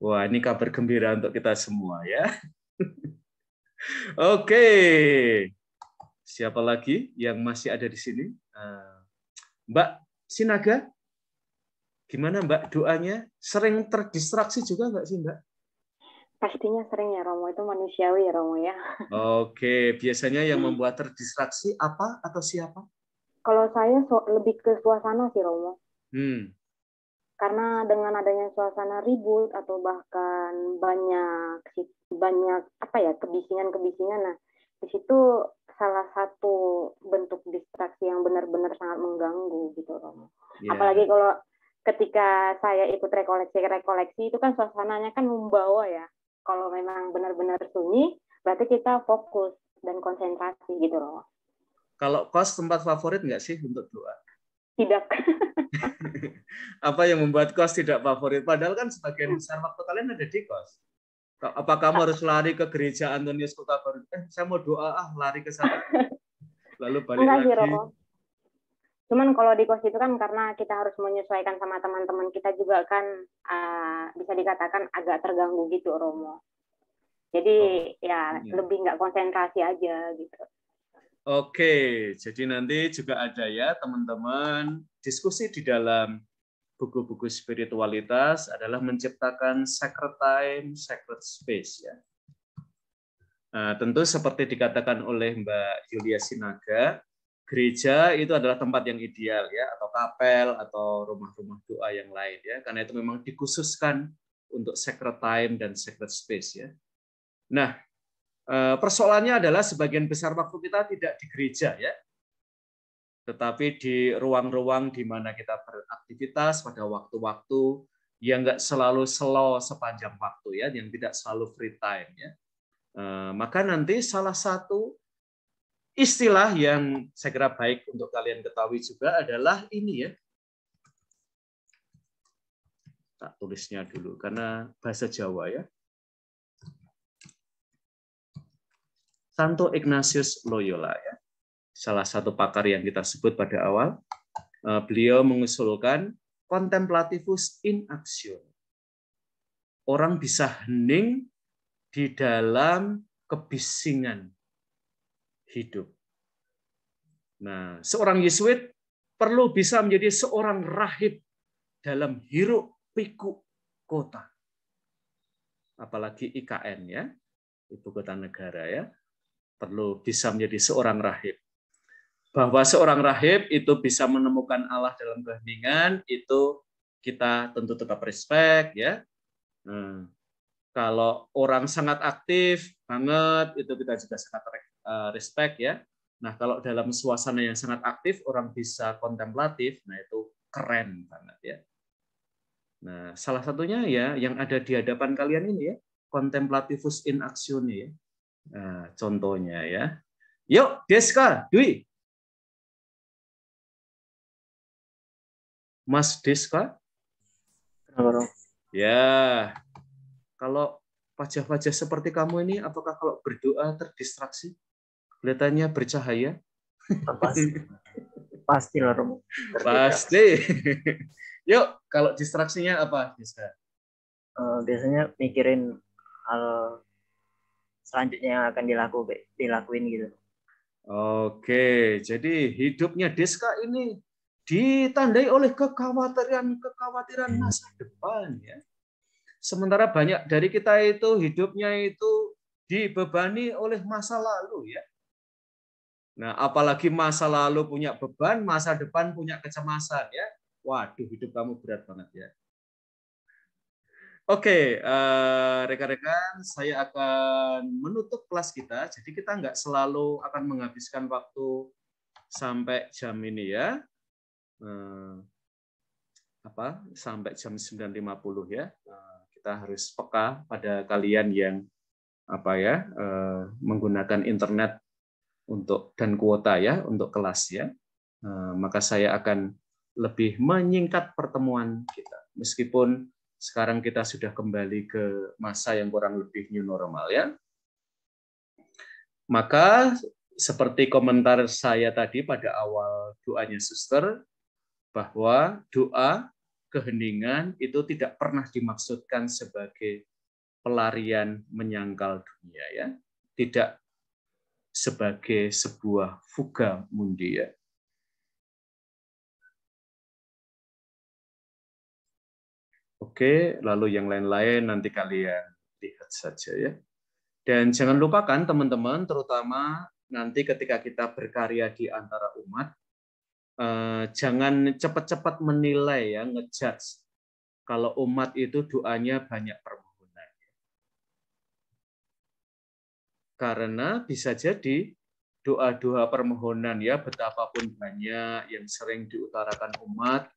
Wah ini kabar gembira untuk kita semua ya. Oke. Siapa lagi yang masih ada di sini? Mbak Sinaga, gimana Mbak doanya? Sering terdistraksi juga nggak sih Mbak? Pastinya sering ya Romo, itu manusiawi ya Romo ya. Oke, biasanya yang membuat terdistraksi apa atau siapa? Kalau saya lebih ke suasana sih Romo. Karena dengan adanya suasana ribut atau bahkan banyak kebisingan-kebisingan, nah di situ salah satu bentuk distraksi yang benar-benar sangat mengganggu gitu Romo. Yeah. Apalagi kalau ketika saya ikut rekoleksi itu kan suasananya kan membawa ya. Kalau memang benar-benar sunyi, berarti kita fokus dan konsentrasi gitu Romo. Kalau kos tempat favorit nggak sih untuk doa? Tidak. Apa yang membuat kos tidak favorit? Padahal kan sebagian besar waktu kalian ada di kos. Apa kamu harus lari ke gereja Antonius Kota Baru? Saya mau doa, lari ke sana. Lalu balik Enggak lagi. sih, Roko. Cuman kalau di kos itu kan karena kita harus menyesuaikan sama teman-teman kita juga kan bisa dikatakan agak terganggu gitu, Romo. Jadi ya lebih nggak konsentrasi aja gitu. Oke, jadi nanti juga ada ya teman-teman diskusi di dalam buku-buku spiritualitas adalah menciptakan sacred time, sacred space ya. Nah, tentu seperti dikatakan oleh Mbak Yulia Sinaga, gereja itu adalah tempat yang ideal ya, atau kapel atau rumah-rumah doa yang lain ya, karena itu memang dikhususkan untuk sacred time dan sacred space ya. Nah, persoalannya adalah sebagian besar waktu kita tidak di gereja ya, tetapi di ruang-ruang di mana kita beraktivitas pada waktu-waktu yang nggak selalu slow sepanjang waktu ya, yang tidak selalu free time ya. Maka nanti salah satu istilah yang saya kira baik untuk kalian ketahui juga adalah ini ya. Tak tulisnya dulu karena bahasa Jawa ya. Santo Ignatius Loyola ya, salah satu pakar yang kita sebut pada awal, beliau mengusulkan contemplativus in action. Orang bisa hening di dalam kebisingan hidup. Nah, seorang Yesuit perlu bisa menjadi seorang rahib dalam hiruk pikuk kota. Apalagi IKN ya, ibu kota negara ya. Perlu bisa menjadi seorang rahib. Bahwa seorang rahib itu bisa menemukan Allah dalam keheningan, itu kita tentu tetap respect ya. Kalau orang sangat aktif banget, itu kita juga sangat respect ya. Nah, kalau dalam suasana yang sangat aktif, orang bisa kontemplatif, nah itu keren banget ya. Nah, salah satunya ya yang ada di hadapan kalian ini ya, contemplativus in actione ya. Nah, contohnya ya. Yuk, Deska, Dwi. Mas Deska. Ya. Kalau wajah-wajah seperti kamu ini, apakah kalau berdoa terdistraksi? Kelihatannya bercahaya? Pasti lah, Romo. Pasti. Yuk, kalau distraksinya apa, Deska? Biasanya mikirin hal selanjutnya yang akan dilakuin gitu. Oke, jadi hidupnya Deska ini ditandai oleh kekhawatiran masa depan ya. Sementara banyak dari kita itu hidupnya itu dibebani oleh masa lalu ya. Nah, apalagi masa lalu punya beban, masa depan punya kecemasan ya. Waduh, hidup kamu berat banget ya. Oke, rekan-rekan, saya akan menutup kelas kita. Jadi kita nggak selalu akan menghabiskan waktu sampai jam ini ya. Sampai jam 9.50 ya. Kita harus peka pada kalian yang menggunakan internet dan kuota ya untuk kelas ya. Maka saya akan lebih menyingkat pertemuan kita. Meskipun sekarang kita sudah kembali ke masa yang kurang lebih new normal ya. Maka seperti komentar saya tadi pada awal doanya suster, bahwa doa keheningan itu tidak pernah dimaksudkan sebagai pelarian menyangkal dunia ya. Tidak sebagai sebuah fuga mundi ya. Oke, lalu yang lain-lain nanti kalian lihat saja ya. Dan jangan lupakan teman-teman, terutama nanti ketika kita berkarya di antara umat, jangan cepat-cepat menilai ya, ngejudge kalau umat itu doanya banyak permohonan. Karena bisa jadi doa-doa permohonan ya, betapapun banyak yang sering diutarakan umat,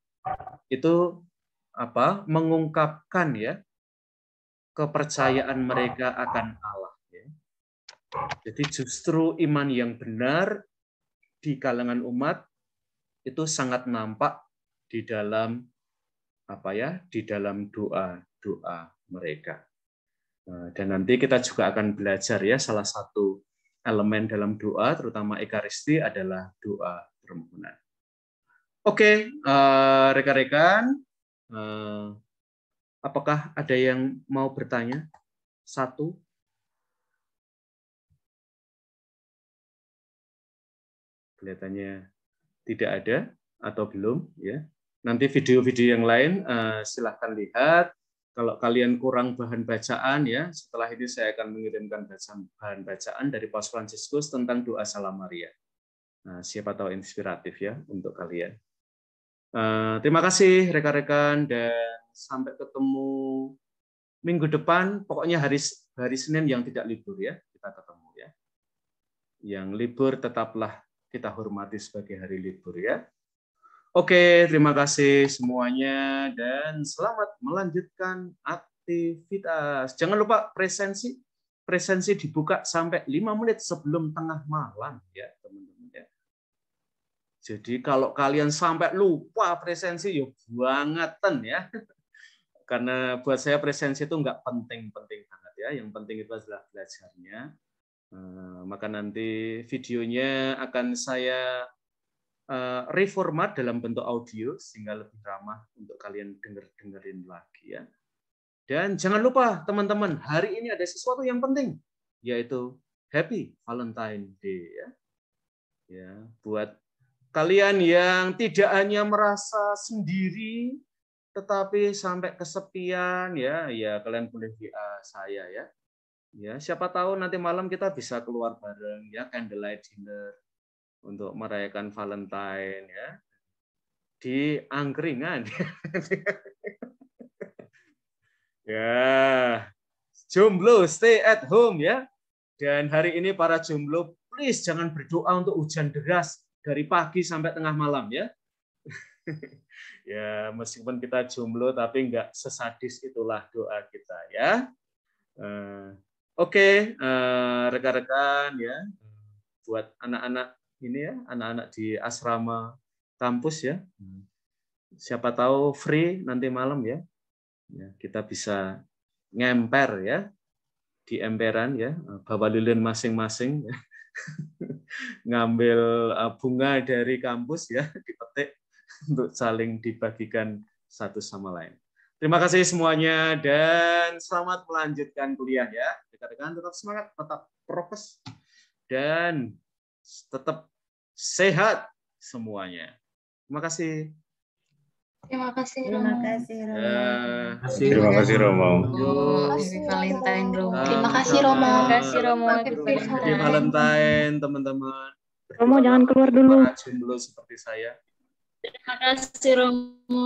itu mengungkapkan ya kepercayaan mereka akan Allah ya. Jadi justru iman yang benar di kalangan umat itu sangat nampak di dalam di dalam doa-doa mereka. Dan nanti kita juga akan belajar ya, salah satu elemen dalam doa, terutama Ekaristi, adalah doa permohonan. Oke, rekan-rekan, apakah ada yang mau bertanya? Satu. Kelihatannya tidak ada atau belum ya. Nanti video-video yang lain silahkan lihat. Kalau kalian kurang bahan bacaan ya, setelah ini saya akan mengirimkan bahan bacaan dari Paus Fransiskus tentang doa Salam Maria. Nah, siapa tahu inspiratif ya untuk kalian. Terima kasih rekan-rekan dan sampai ketemu minggu depan. Pokoknya hari Senin yang tidak libur ya, kita ketemu ya. Yang libur tetaplah kita hormati sebagai hari libur ya. Oke, terima kasih semuanya dan selamat melanjutkan aktivitas. Jangan lupa presensi dibuka sampai 5 menit sebelum tengah malam ya, teman-teman ya. Jadi kalau kalian sampai lupa presensi ya bangetan ya. Karena buat saya presensi itu nggak penting-penting banget ya. Yang penting itu adalah belajarnya. Maka nanti videonya akan saya reformat dalam bentuk audio sehingga lebih ramah untuk kalian dengerin lagi ya. Dan jangan lupa teman-teman, hari ini ada sesuatu yang penting, yaitu Happy Valentine Day ya. Ya, buat kalian yang tidak hanya merasa sendiri tetapi sampai kesepian ya, kalian boleh WA saya ya. Ya, siapa tahu nanti malam kita bisa keluar bareng ya, candlelight dinner untuk merayakan Valentine ya di angkringan. Ya, jomblo stay at home ya. Dan hari ini para jomblo please jangan berdoa untuk hujan deras dari pagi sampai tengah malam ya. Ya, meskipun kita jomblo tapi enggak sesadis itulah doa kita ya. Oke, rekan-rekan ya, buat anak-anak ini ya, anak-anak di asrama kampus ya. Siapa tahu free nanti malam ya. Kita bisa ngemper ya di emperan ya, bawa lilin masing-masing ya. Ngambil bunga dari kampus ya, dipetik untuk saling dibagikan satu sama lain. Terima kasih semuanya dan selamat melanjutkan kuliah ya. Rekan-rekan tetap semangat, tetap prokes dan tetap sehat semuanya. Terima kasih. Terima kasih Terima kasih Romo. Terima kasih Romo. Happy Valentine Romo. Terima kasih Romo. Terima kasih Romo. Happy Valentine teman-teman. Romo jangan keluar dulu. Para jomblo seperti saya. Terima kasih Romo.